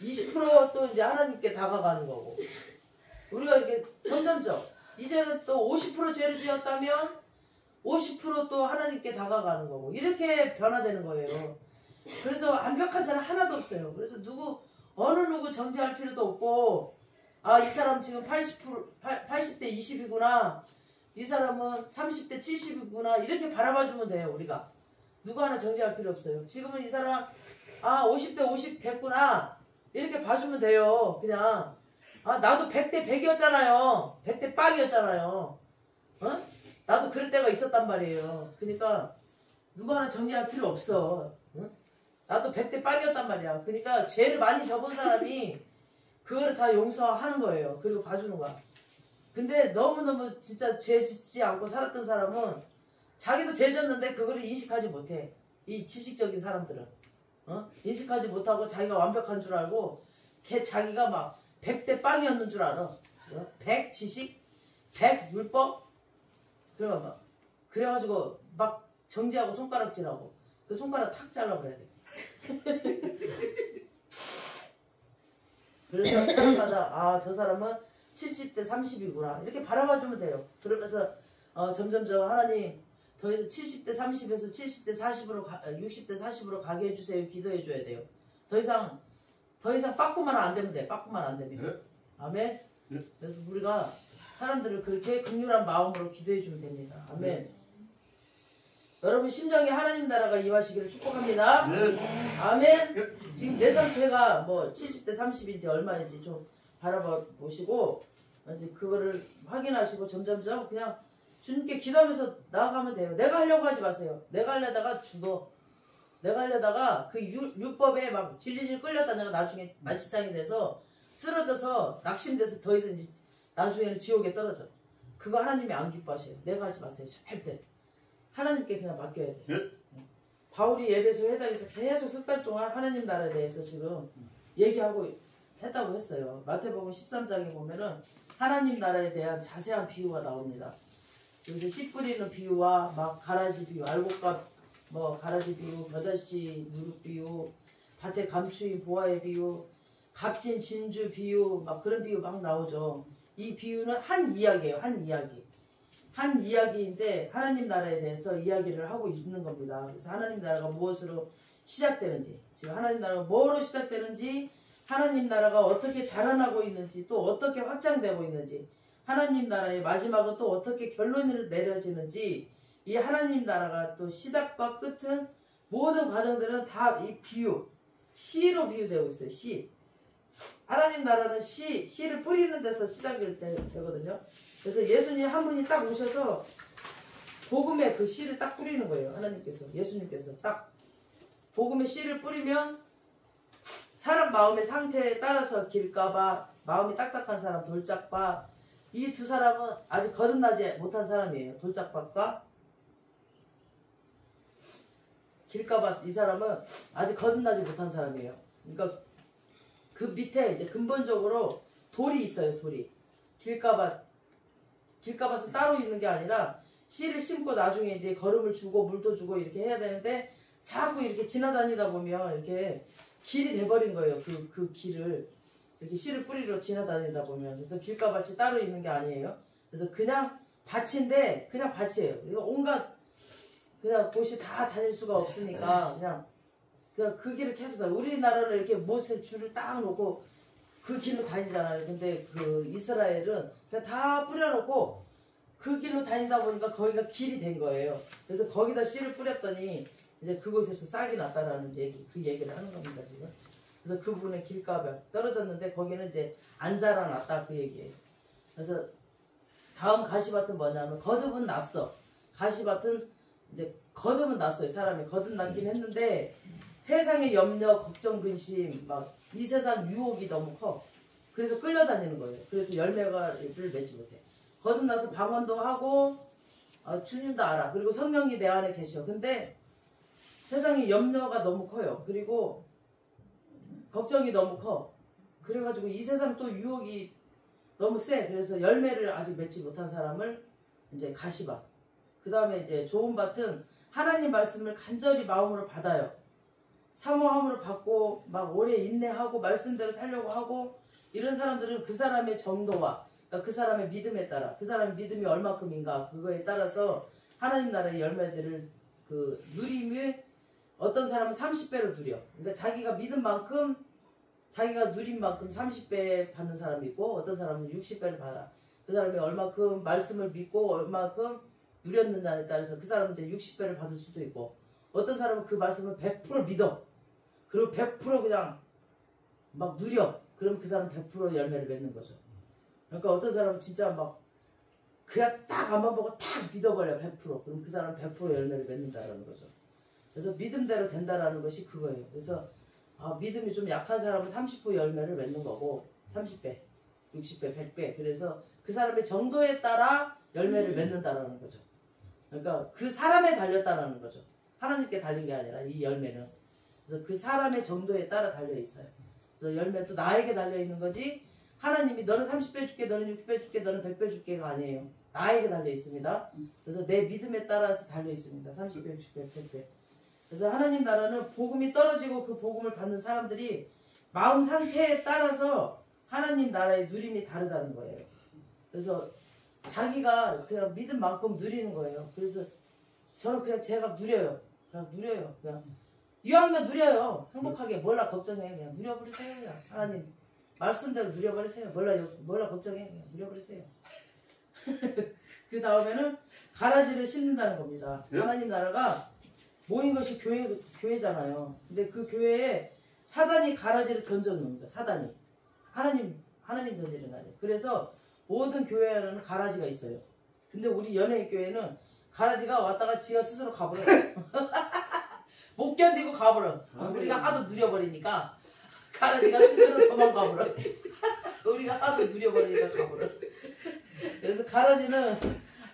20% 또 이제 하나님께 다가가는 거고, 우리가 이렇게 점점점 이제는 또 50% 죄를 지었다면 50% 또 하나님께 다가가는 거고, 이렇게 변화되는 거예요. 그래서 완벽한 사람 하나도 없어요. 그래서 어느 누구 정죄할 필요도 없고, 아, 이 사람 지금 80대 20이구나, 이 사람은 30대 70이구나, 이렇게 바라봐주면 돼요. 우리가 누구 하나 정죄할 필요 없어요. 지금은 이 사람 50대 50 됐구나, 이렇게 봐주면 돼요. 그냥 나도 100대 100이었잖아요. 100대 빵이었잖아요. 나도 그럴 때가 있었단 말이에요. 그러니까 누구 하나 정죄할 필요 없어. 나도 100대 빵이었단 말이야. 그러니까 죄를 많이 접은 사람이 그거를 다 용서하는 거예요. 그리고 봐주는 거야. 근데 너무너무 진짜 죄 짓지 않고 살았던 사람은 자기도 죄 졌는데 그거를 인식하지 못해. 이 지식적인 사람들은 인식하지 못하고 자기가 완벽한 줄 알고 자기가 막 100대 빵이었는 줄 알아. 100 지식, 100 율법. 그래가지고 막 정지하고 손가락질하고 그 손가락 탁 잘라버려야 돼. 그래서 사람마다 저 사람은 70대 30이구나 이렇게 바라봐주면 돼요. 그러면서 점점점 하나님 더 이상 70대 30에서 70대 40으로 60대 40으로 가게 해주세요. 기도해 줘야 돼요. 더 이상 빠꾸만 안 되면 돼. 빠꾸만 안 되면. 네. 아멘. 네. 그래서 우리가 사람들을 그렇게 긍휼한 마음으로 기도해 주면 됩니다. 아멘. 네. 여러분 심정에 하나님 나라가 임하시기를 축복합니다. 네. 아멘. 네. 지금 내 상태가 뭐 70대 30인지 얼마인지 좀 바라봐 보시고 이제 그거를 확인하시고 점점점 그냥 주님께 기도하면서 나아가면 돼요. 내가 하려고 하지 마세요. 내가 하려다가 죽어. 내가 하려다가 그 율법에 막 질질질 끌렸다가 나중에 만시창이 돼서 쓰러져서 낙심돼서 더 이상 이제 나중에는 지옥에 떨어져. 그거 하나님이 안 기뻐하셔요. 내가 하지 마세요. 절대. 하나님께 그냥 맡겨야 돼요. 네? 바울이 에베소 회당에서 계속 석 달 동안 하나님 나라에 대해서 지금 얘기하고 했다고 했어요. 마태복음 13장에 보면은 하나님 나라에 대한 자세한 비유가 나옵니다. 그래서 씨 뿌리는 비유와 막 가라지 비유, 알곡값 뭐 가라지 비유, 겨자씨 누룩 비유, 밭에 감추인 보아의 비유, 값진 진주 비유, 막 그런 비유 막 나오죠. 이 비유는 한 이야기예요. 한 이야기. 한 이야기인데 하나님 나라에 대해서 이야기를 하고 있는 겁니다. 그래서 하나님 나라가 무엇으로 시작되는지, 지금 하나님 나라가 뭐로 시작되는지, 하나님 나라가 어떻게 자라나고 있는지, 또 어떻게 확장되고 있는지, 하나님 나라의 마지막은 또 어떻게 결론이 내려지는지, 이 하나님 나라가 또 시작과 끝은 모든 과정들은 다 이 비유, 씨로 비유되고 있어요. 씨. 하나님 나라는 씨를 뿌리는 데서 시작이 되거든요. 그래서 예수님 한 분이 딱 오셔서 복음의 그 씨를 딱 뿌리는 거예요. 하나님께서, 예수님께서 딱 복음의 씨를 뿌리면 사람 마음의 상태에 따라서 길가봐, 마음이 딱딱한 사람 돌짝봐, 이 두 사람은 아직 거듭나지 못한 사람이에요. 돌짝밭과 길가밭, 이 사람은 아직 거듭나지 못한 사람이에요. 그러니까 그 밑에 이제 근본적으로 돌이 있어요. 돌이. 길가밭은 따로 있는 게 아니라 씨를 심고 나중에 이제 거름을 주고 물도 주고 이렇게 해야 되는데 자꾸 이렇게 지나다니다 보면 이렇게 길이 돼버린 거예요. 그 길을 이렇게 씨를 뿌리러 지나다니다 보면. 그래서 길가밭이 따로 있는 게 아니에요. 그래서 그냥 밭인데 그냥 밭이에요. 이거 온갖 그냥 곳이 다 다닐 수가 없으니까 그냥 그 길을 계속 다녀요. 우리나라는 이렇게 못을 줄을 딱 놓고 그 길로 다니잖아요. 근데 그 이스라엘은 그냥 다 뿌려놓고 그 길로 다니다 보니까 거기가 길이 된 거예요. 그래서 거기다 씨를 뿌렸더니 이제 그곳에서 싹이 났다라는 그 얘기를 하는 겁니다, 지금. 그래서 그 부분에 길가밭 떨어졌는데 거기는 이제 안 자라났다 그 얘기예요. 그래서 다음 가시밭은 뭐냐면 거듭은 났어. 가시밭은 이제 거듭은 났어요. 사람이 거듭나긴 했는데 세상의 염려, 걱정, 근심, 막 이 세상 유혹이 너무 커. 그래서 끌려다니는 거예요. 그래서 열매를 맺지 못해. 거듭나서 방언도 하고 주님도 알아. 그리고 성령이 내 안에 계셔. 근데 세상에 염려가 너무 커요. 그리고 걱정이 너무 커. 그래가지고 이 세상 또 유혹이 너무 세. 그래서 열매를 아직 맺지 못한 사람을 이제 가시밭. 그 다음에 이제 좋은 밭은 하나님 말씀을 간절히 마음으로 받아요. 사모함으로 받고 막 오래 인내하고 말씀대로 살려고 하고 이런 사람들은 그 사람의 정도와 그러니까 그 사람의 믿음에 따라 그 사람의 믿음이 얼마큼인가 그거에 따라서 하나님 나라의 열매들을 그 누림이 어떤 사람은 30배로 누려. 그러니까 자기가 믿은 만큼 자기가 누린 만큼 30배 받는 사람이 있고 어떤 사람은 60배를 받아. 그 사람이 얼마큼 말씀을 믿고 얼마큼 누렸느냐에 따라서 그 사람은 이제 60배를 받을 수도 있고 어떤 사람은 그 말씀을 100% 믿어. 그리고 100% 그냥 막 누려. 그럼 그 사람은 100% 열매를 맺는 거죠. 그러니까 어떤 사람은 진짜 막 그냥 딱 앞만 보고 딱 믿어버려 100%. 그럼 그 사람은 100% 열매를 맺는다라는 거죠. 그래서 믿음대로 된다라는 것이 그거예요. 그래서 믿음이 좀 약한 사람은 30% 열매를 맺는 거고 30배, 60배, 100배. 그래서 그 사람의 정도에 따라 열매를 맺는다라는 거죠. 그러니까 그 사람에 달렸다라는 거죠. 하나님께 달린 게 아니라 이 열매는. 그래서 그 사람의 정도에 따라 달려 있어요. 그래서 열매도 나에게 달려 있는 거지 하나님이 너는 30배 줄게, 너는 60배 줄게, 너는 100배 줄게가 아니에요. 나에게 달려 있습니다. 그래서 내 믿음에 따라서 달려 있습니다. 30배, 60배, 100배. 그래서 하나님 나라는 복음이 떨어지고 그 복음을 받는 사람들이 마음 상태에 따라서 하나님 나라의 누림이 다르다는 거예요. 그래서 자기가 그냥 믿은 만큼 누리는 거예요. 그래서 저는 그냥 제가 누려요. 그냥 누려요. 그냥 이왕이면 누려요. 행복하게 몰라 걱정해. 그냥 누려버리세요. 그냥 하나님 말씀대로 누려버리세요. 몰라 걱정해. 그냥 누려버리세요. 그 다음에는 가라지를 심는다는 겁니다. 하나님 나라가 모인 것이 교회잖아요. 근데 그 교회에 사단이 가라지를 던져놓는 겁니다. 사단이. 하나님 던지는 날이에요. 그래서 모든 교회에는 가라지가 있어요. 근데 우리 연예인 교회는 가라지가 왔다가 지가 스스로 가버려. 못 견디고 가버려. 우리가 하도 누려버리니까 가라지가 스스로 도망가버려. 우리가 하도 누려버리니까 가버려. 그래서 가라지는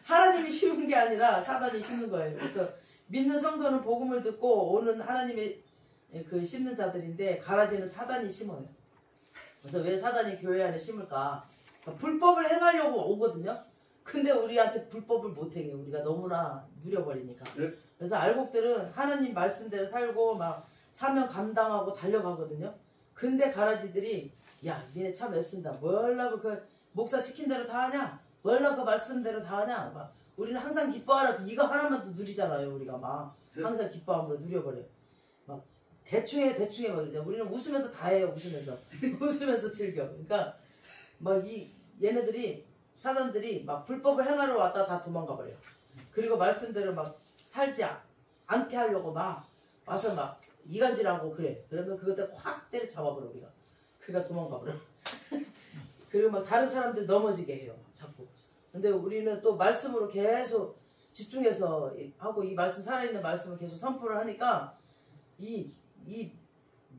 하나님이 심은 게 아니라 사단이 심는 거예요. 그래서 믿는 성도는 복음을 듣고 오는 하나님의 그 심는 자들인데 가라지는 사단이 심어요. 그래서 왜 사단이 교회 안에 심을까? 그러니까 불법을 행하려고 오거든요. 근데 우리한테 불법을 못 행해. 우리가 너무나 누려버리니까. 그래서 알곡들은 하나님 말씀대로 살고 막 사명 감당하고 달려가거든요. 근데 가라지들이 야 니네 참 애쓴다. 뭘라고 그 목사 시킨 대로 다 하냐? 뭘라고 그 말씀대로 다 하냐? 막 우리는 항상 기뻐하라. 이거 하나만 또 누리잖아요. 우리가 막 항상 기뻐함으로 누려버려. 막 대충해 막 그러죠. 우리는 웃으면서 다 해요. 웃으면서 웃으면서 즐겨. 그러니까 막 얘네들이 사단들이 막 불법을 행하러 왔다 다 도망가 버려. 그리고 말씀대로 막 살지 않게 하려고 막 와서 막 이간질하고 그래. 그러면 그것들 확 때려 잡아버려 우리가. 그가 도망가 버려. 그리고 막 다른 사람들 넘어지게 해요. 자꾸. 근데 우리는 또 말씀으로 계속 집중해서 하고 이 말씀 살아있는 말씀을 계속 선포를 하니까 이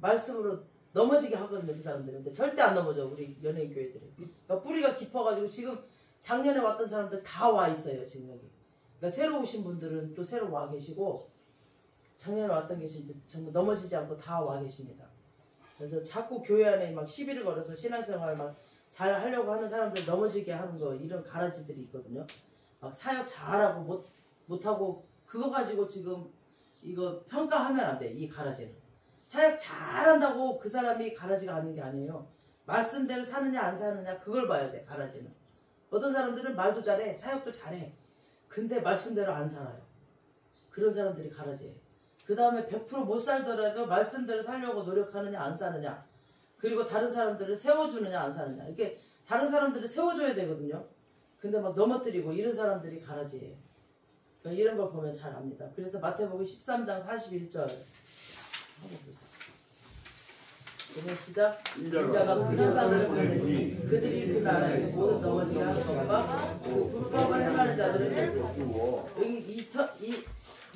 말씀으로 넘어지게 하거든요. 그 사람들은. 근데 절대 안 넘어져. 우리 연예인 교회들이. 그러니까 뿌리가 깊어가지고 지금 작년에 왔던 사람들 다 와 있어요. 지금 여기. 그러니까 새로 오신 분들은 또 새로 와 계시고 작년에 왔던 계신 전부 넘어지지 않고 다 와 계십니다. 그래서 자꾸 교회 안에 막 시비를 걸어서 신앙생활 막 잘 하려고 하는 사람들 넘어지게 하는 거 이런 가라지들이 있거든요. 막 사역 잘하고 못하고 그거 가지고 지금 이거 평가하면 안 돼. 이 가라지는. 사역 잘한다고 그 사람이 가라지가 아닌 게 아니에요. 말씀대로 사느냐 안 사느냐 그걸 봐야 돼. 가라지는. 어떤 사람들은 말도 잘해. 사역도 잘해. 근데 말씀대로 안 살아요. 그런 사람들이 가라지예요. 그 다음에 100% 못 살더라도 말씀대로 살려고 노력하느냐 안 사느냐. 그리고 다른 사람들을 세워주느냐 안 사느냐. 이렇게 다른 사람들을 세워줘야 되거든요. 근데 막 넘어뜨리고 이런 사람들이 가라지예요. 그러니까 이런 걸 보면 잘 압니다. 그래서 마태복음 13장 41절 하고 보세요. 오늘 시작. 인자가 그 천사들을 보내지 그들이 그 나라에서 모든 넘어지게 하는 것과 그 불법을 행하는 자들은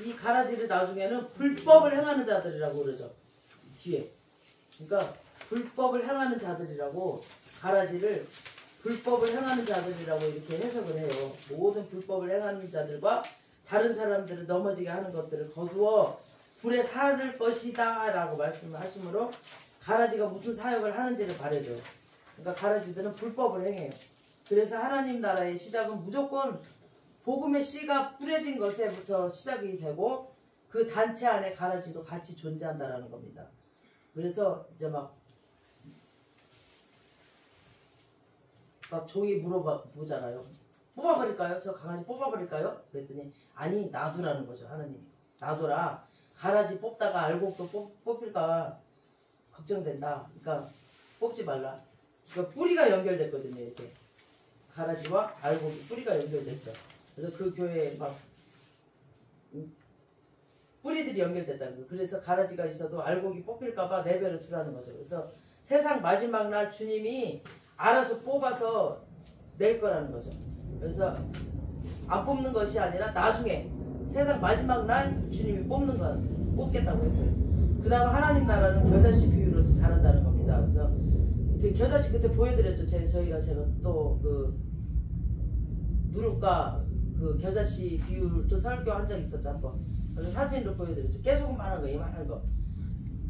이 가라지를 나중에는 불법을 행하는 자들이라고 그러죠. 뒤에. 그러니까 불법을 행하는 자들이라고 가라지를 불법을 행하는 자들이라고 이렇게 해석을 해요. 모든 불법을 행하는 자들과 다른 사람들을 넘어지게 하는 것들을 거두어 불에 살을 것이다 라고 말씀을 하시므로 가라지가 무슨 사역을 하는지를 가려줘요. 그러니까 가라지들은 불법을 행해요. 그래서 하나님 나라의 시작은 무조건 복음의 씨가 뿌려진 것에부터 시작이 되고 그 단체 안에 가라지도 같이 존재한다라는 겁니다. 그래서 이제 막 종이 물어보잖아요. 뽑아버릴까요? 저 강아지 뽑아버릴까요? 그랬더니 아니 놔두라는 거죠. 하나님이 놔둬라. 가라지 뽑다가 알곡 또 뽑힐까 걱정된다. 그러니까 뽑지 말라. 그러니까 뿌리가 연결됐거든요. 이렇게 가라지와 알곡이 뿌리가 연결됐어. 그래서 그 교회에 막 뿌리들이 연결됐다는 거예요. 그래서 가라지가 있어도 알곡이 뽑힐까봐 내버려 두라는 거죠. 그래서 세상 마지막 날 주님이 알아서 뽑아서 낼 거라는 거죠. 그래서 안 뽑는 것이 아니라 나중에 세상 마지막 날 주님이 뽑겠다고 했어요. 그 다음 하나님 나라는 겨자씨 비유로서 자란다는 겁니다. 그래서 그 겨자씨 그때 보여드렸죠. 제가 또 그 누룩과 그 겨자씨 비율도 설교한 적 있었죠. 한번. 그래서 사진으로 보여드렸죠. 깨소금만한 거, 이만한 거.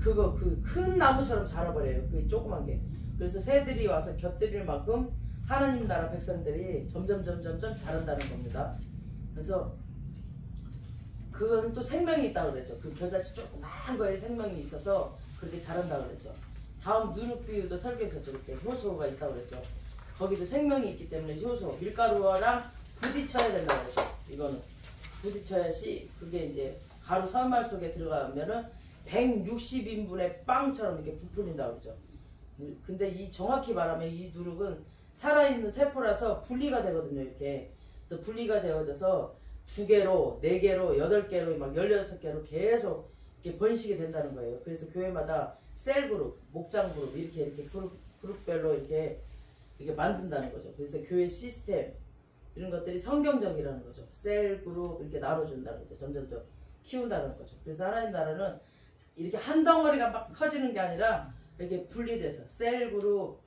그거 그 큰 나무처럼 자라버려요. 그 조그만 게. 그래서 새들이 와서 곁들일 만큼 하나님 나라 백성들이 점점 자란다는 겁니다. 그래서 그건 또 생명이 있다고 그랬죠. 그 겨자씨 조그만 거에 생명이 있어서 그렇게 자란다고 그랬죠. 다음 누룩 비유도 설교했었죠. 그때 효소가 있다고 그랬죠. 거기도 생명이 있기 때문에 효소, 밀가루랑 부딪혀야 된다고 그랬죠. 이거는 부딪혀야지 그게 이제 가루 선말 속에 들어가면은 160인분의 빵처럼 이렇게 부풀린다고 그러죠. 근데 이 정확히 말하면 이 누룩은 살아있는 세포라서 분리가 되거든요. 이렇게. 그래서 분리가 되어져서 2개로, 4개로, 8개로, 막 16개로 계속 이렇게 번식이 된다는 거예요. 그래서 교회마다 셀 그룹, 목장 그룹, 이렇게 그룹별로 이렇게 만든다는 거죠. 그래서 교회 시스템, 이런 것들이 성경적이라는 거죠. 셀 그룹 이렇게 나눠준다는 거죠. 점점 더 키운다는 거죠. 그래서 하나님 나라는 이렇게 한 덩어리가 막 커지는 게 아니라 이렇게 분리돼서 셀 그룹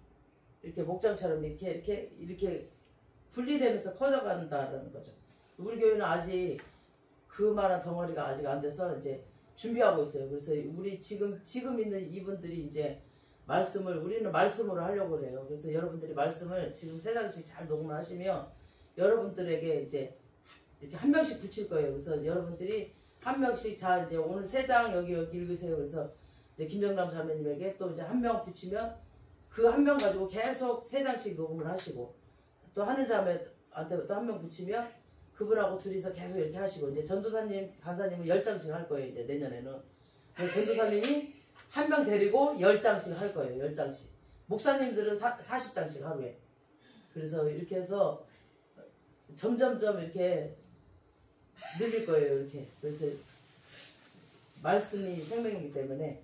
이렇게 목장처럼 이렇게 분리되면서 커져간다는 거죠. 우리 교회는 아직 그만한 덩어리가 아직 안 돼서 이제 준비하고 있어요. 그래서 우리 지금 있는 이분들이 이제 우리는 말씀으로 하려고 그래요. 그래서 여러분들이 말씀을 지금 3장씩 잘 녹음을 하시면 여러분들에게 이제 이렇게 한 명씩 붙일 거예요. 그래서 여러분들이 한 명씩 자 이제 오늘 3장 여기 읽으세요. 그래서 이제 김정남 자매님에게 또 이제 한 명 붙이면 그 한 명 가지고 계속 3장씩 녹음을 하시고 또 하늘 자매한테 또 한 명 붙이면 그분하고 둘이서 계속 이렇게 하시고 이제 전도사님, 간사님은 10장씩 할 거예요. 이제 내년에는. 전도사님이 한 명 데리고 10장씩 할 거예요. 10장씩. 목사님들은 40장씩 하루에. 그래서 이렇게 해서 점점점 이렇게 늘릴 거예요. 이렇게. 그래서 말씀이 생명이기 때문에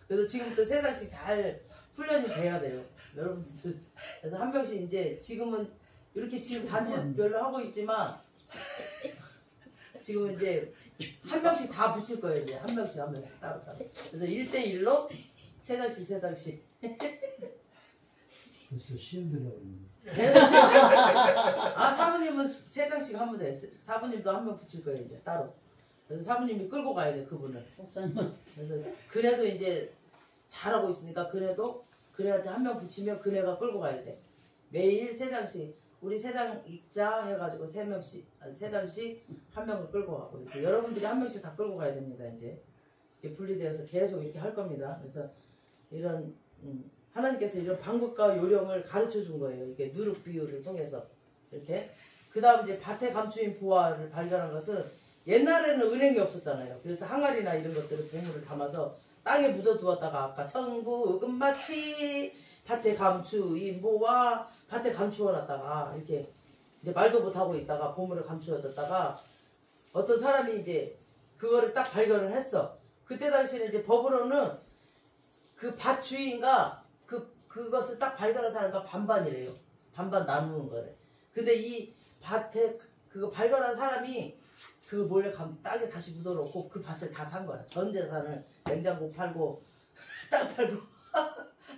그래서 지금부터 3장씩 잘 훈련이 돼야 돼요. 여러분들. 그래서 한 명씩 이제 지금은 이렇게 지금 단체별로 하고 있지만 지금 이제 한 명씩 다 붙일 거예요. 이제 한 명씩 따로. 그래서 1대1로 3장씩. 벌써 시험들하고 있는. 사부님은 3장씩 하면 돼. 사부님도 한 명 붙일 거예요. 이제 따로. 그래서 사부님이 끌고 가야 돼. 그분을. 그래서 그래도 이제 잘하고 있으니까 그래한테 한 명 붙이면 그네가 끌고 가야 돼. 매일 3장씩. 우리 3장 읽자 해가지고 3장씩 한 명을 끌고 가고 이렇게 여러분들이 한 명씩 다 끌고 가야 됩니다. 이제 이렇게 분리되어서 계속 이렇게 할 겁니다. 그래서 이런 하나님께서 이런 방법과 요령을 가르쳐 준 거예요. 이게 누룩 비유를 통해서 이렇게. 그 다음 이제 밭에 감추인 보화를 발견한 것은 옛날에는 은행이 없었잖아요. 그래서 항아리나 이런 것들을 보물을 담아서 땅에 묻어두었다가 아까 천국은 마치 밭에 감추인 보화 밭에 감추어놨다가 이렇게 이제 말도 못하고 있다가 보물을 감추어뒀다가 어떤 사람이 이제 그거를 딱 발견을 했어. 그때 당시에는 이제 법으로는 그 밭 주인과 그것을 딱 발견한 사람과 반반이래요. 반반 나누는 거래. 근데 이 밭에 그거 발견한 사람이 그 몰래 땅에 다시 묻어놓고 그 밭을 다 산 거야. 전 재산을 냉장고 팔고 땅 팔고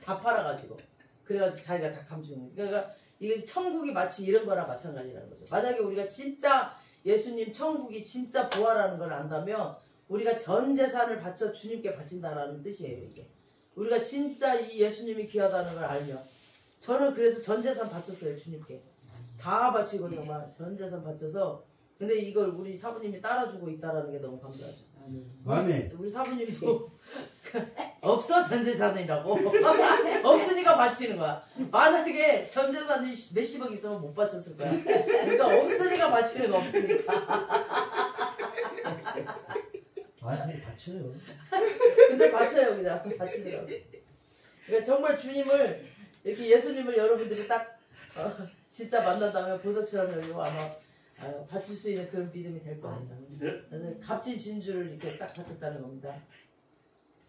다 팔아가지고. 그래가지고 자기가 다 감추는 거지. 그러니까 이게 천국이 마치 이런 거랑 마찬가지라는 거죠. 만약에 우리가 진짜 예수님 천국이 진짜 부활하는 걸 안다면 우리가 전 재산을 바쳐 주님께 바친다라는 뜻이에요. 이게 우리가 진짜 이 예수님이 귀하다는 걸 알면 저는 그래서 전 재산 바쳤어요. 주님께 다 바치고 정말 전 재산 바쳐서 근데 이걸 우리 사부님이 따라주고 있다라는 게 너무 감사하죠. 아멘. 우리 사부님도 없어 전 재산이라고 없으니까 바치는 거야. 만약에 전 재산이 몇십억 있으면 못 바쳤을 거야. 그러니까 없으니까 바치는 거 없으니까. 아니 받쳐요. 근데 바쳐요 그냥 바치더라고. 그러니까 정말 주님을 이렇게 예수님을 여러분들이 딱 진짜 만난다면 보석처럼 여기고 아마 바칠 수 있는 그런 믿음이 될 겁니다. 그래서 값진 진주를 이렇게 딱 바쳤다는 겁니다.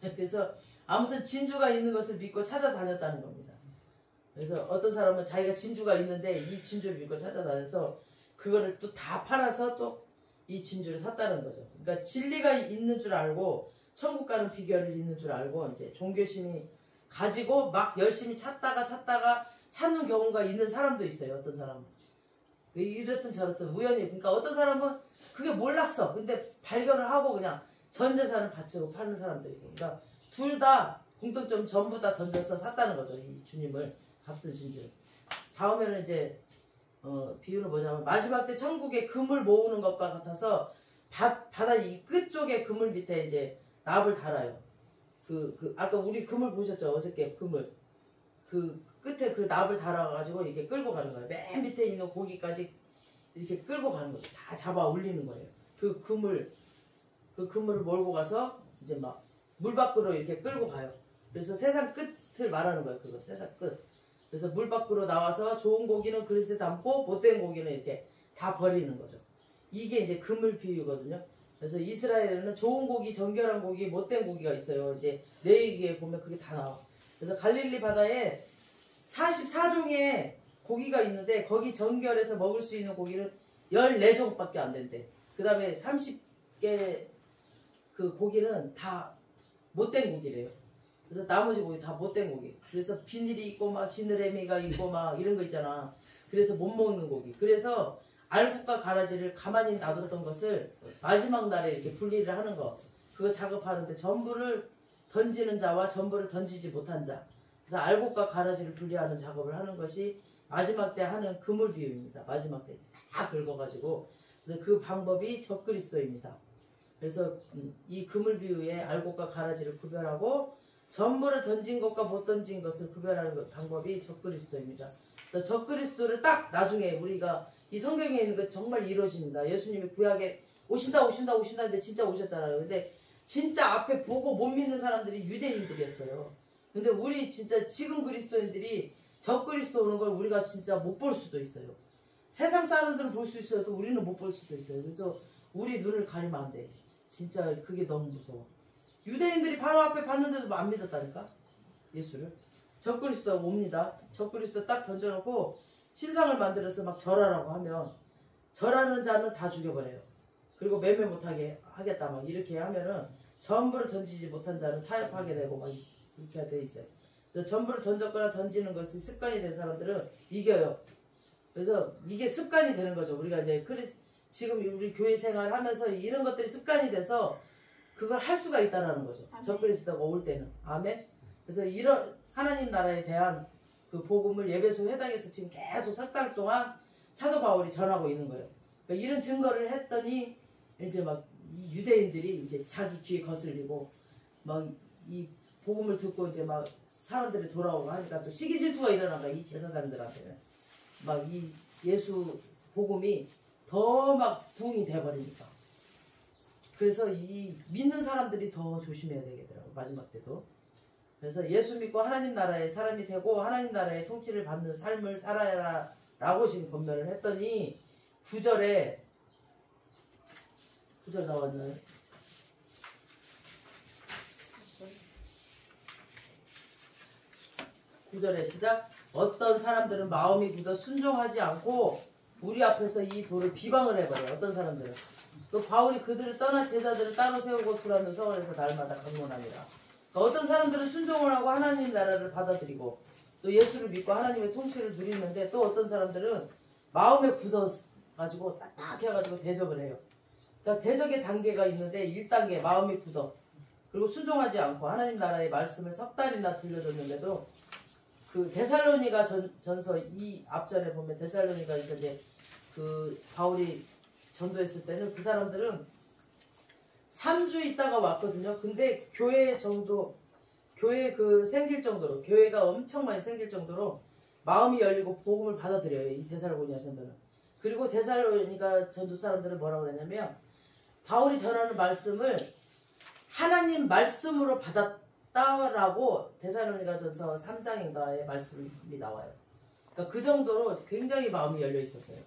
그래서 아무튼 진주가 있는 것을 믿고 찾아다녔다는 겁니다. 그래서 어떤 사람은 자기가 진주가 있는데 이 진주를 믿고 찾아다녀서 그거를 또 다 팔아서 또 이 진주를 샀다는 거죠. 그러니까 진리가 있는 줄 알고 천국 가는 비결을 있는 줄 알고 이제 종교심이 가지고 막 열심히 찾다가 찾는 경우가 있는 사람도 있어요. 어떤 사람은 이렇든 저렇든 우연히. 그러니까 어떤 사람은 그게 몰랐어. 근데 발견을 하고 그냥 전 재산을 바치고 파는 사람도 있고. 그러니까 둘 다 공통점 전부 다 던져서 샀다는 거죠. 이 주님을 값진 진주를. 다음에는 이제 비유는 뭐냐면 마지막 때 천국에 금을 모으는 것과 같아서 바다 이 끝쪽에 그물 밑에 이제 납을 달아요. 아까 우리 그물 보셨죠? 어저께 그물. 그 끝에 그 납을 달아가지고 이렇게 끌고 가는 거예요. 맨 밑에 있는 고기까지 이렇게 끌고 가는 거죠. 다 잡아 올리는 거예요. 그 그물을 몰고 가서 이제 막 물 밖으로 이렇게 끌고 가요. 그래서 세상 끝을 말하는 거예요. 그거 세상 끝. 그래서 물 밖으로 나와서 좋은 고기는 그릇에 담고 못된 고기는 이렇게 다 버리는 거죠. 이게 이제 그물 비유거든요. 그래서 이스라엘에는 좋은 고기, 정결한 고기, 못된 고기가 있어요. 이제 레위기에 보면 그게 다 나와. 그래서 갈릴리 바다에 44종의 고기가 있는데 거기 정결해서 먹을 수 있는 고기는 14종밖에 안 된대. 그 다음에 30개 그 고기는 다 못된 고기래요. 그래서 나머지 고기 다 못된 고기. 그래서 비닐이 있고 막 지느러미가 있고 막 이런 거 있잖아. 그래서 못 먹는 고기. 그래서 알곡과 가라지를 가만히 놔뒀던 것을 마지막 날에 이렇게 분리를 하는 거. 그거 작업하는데 전부를 던지는 자와 전부를 던지지 못한 자. 그래서 알곡과 가라지를 분리하는 작업을 하는 것이 마지막 때 하는 그물 비유입니다. 마지막 때 다 긁어가지고. 그래서 그 방법이 적그리스도입니다. 그래서 이 그물 비유에 알곡과 가라지를 구별하고 전부를 던진 것과 못 던진 것을 구별하는 방법이 적그리스도입니다. 그래서 적그리스도를 딱 나중에 우리가 이 성경에 있는 거 정말 이루어집니다. 예수님이 구약에 오신다 근데 진짜 오셨잖아요. 근데 진짜 앞에 보고 못 믿는 사람들이 유대인들이었어요. 근데 우리 진짜 지금 그리스도인들이 적그리스도 오는 걸 우리가 진짜 못 볼 수도 있어요. 세상 사람들은 볼 수 있어도 우리는 못 볼 수도 있어요. 그래서 우리 눈을 가리면 안 돼. 진짜 그게 너무 무서워. 유대인들이 바로 앞에 봤는데도 안 믿었다니까 예수를. 적그리스도가 옵니다. 적그리스도 딱 던져놓고 신상을 만들어서 막 절하라고 하면 절하는 자는 다 죽여버려요. 그리고 매매 못하게 하겠다 막 이렇게 하면은 전부를 던지지 못한 자는 타협하게 되고 막 이렇게 돼 있어요. 그래서 전부를 던졌거나 던지는 것이 습관이 된 사람들은 이겨요. 그래서 이게 습관이 되는 거죠. 우리가 이제 지금 우리 교회 생활을 하면서 이런 것들이 습관이 돼서 그걸 할 수가 있다라는 거죠. 적그리스도가 올 때는. 아멘. 그래서 이런 하나님 나라에 대한 그 복음을 예배소 회당에서 지금 계속 석 달 동안 사도 바울이 전하고 있는 거예요. 그러니까 이런 증거를 했더니 이제 막 이 유대인들이 이제 자기 귀에 거슬리고 막 이 복음을 듣고 이제 막 사람들이 돌아오고 하니까 또 시기 질투가 일어난 거야. 이 제사장들한테는 막 이 예수 복음이 더 막 부흥이 돼버리니까. 그래서 이 믿는 사람들이 더 조심해야 되겠더라고 마지막 때도. 그래서 예수 믿고 하나님 나라의 사람이 되고 하나님 나라의 통치를 받는 삶을 살아야 라고 지금 권면을 했더니 9절 나왔나요? 9절에 시작. 어떤 사람들은 마음이 굳어 순종하지 않고 우리 앞에서 이 도를 비방을 해버려요. 어떤 사람들은. 또 바울이 그들을 떠나 제자들을 따로 세우고 두라는 서원에서 날마다 강론하니라. 어떤 사람들은 순종을 하고 하나님 나라를 받아들이고 또 예수를 믿고 하나님의 통치를 누리는데 또 어떤 사람들은 마음에 굳어가지고 딱딱해가지고 대적을 해요. 그러니까 대적의 단계가 있는데 1단계 마음이 굳어. 그리고 순종하지 않고 하나님 나라의 말씀을 석 달이나 들려줬는데도 그 데살로니가 전서 이 앞전에 보면 데살로니가에서 이제 그 바울이 전도했을 때는 그 사람들은 3주 있다가 왔거든요. 근데 교회 그 생길 정도로, 교회가 엄청 많이 생길 정도로 마음이 열리고 복음을 받아들여요. 이 데살로니가 전도는. 그리고 데살로니가 전도 사람들은 뭐라고 그러냐면 바울이 전하는 말씀을 하나님 말씀으로 받았다라고 데살로니가 전서 3장인가의 말씀이 나와요. 그러니까 그 정도로 굉장히 마음이 열려 있었어요.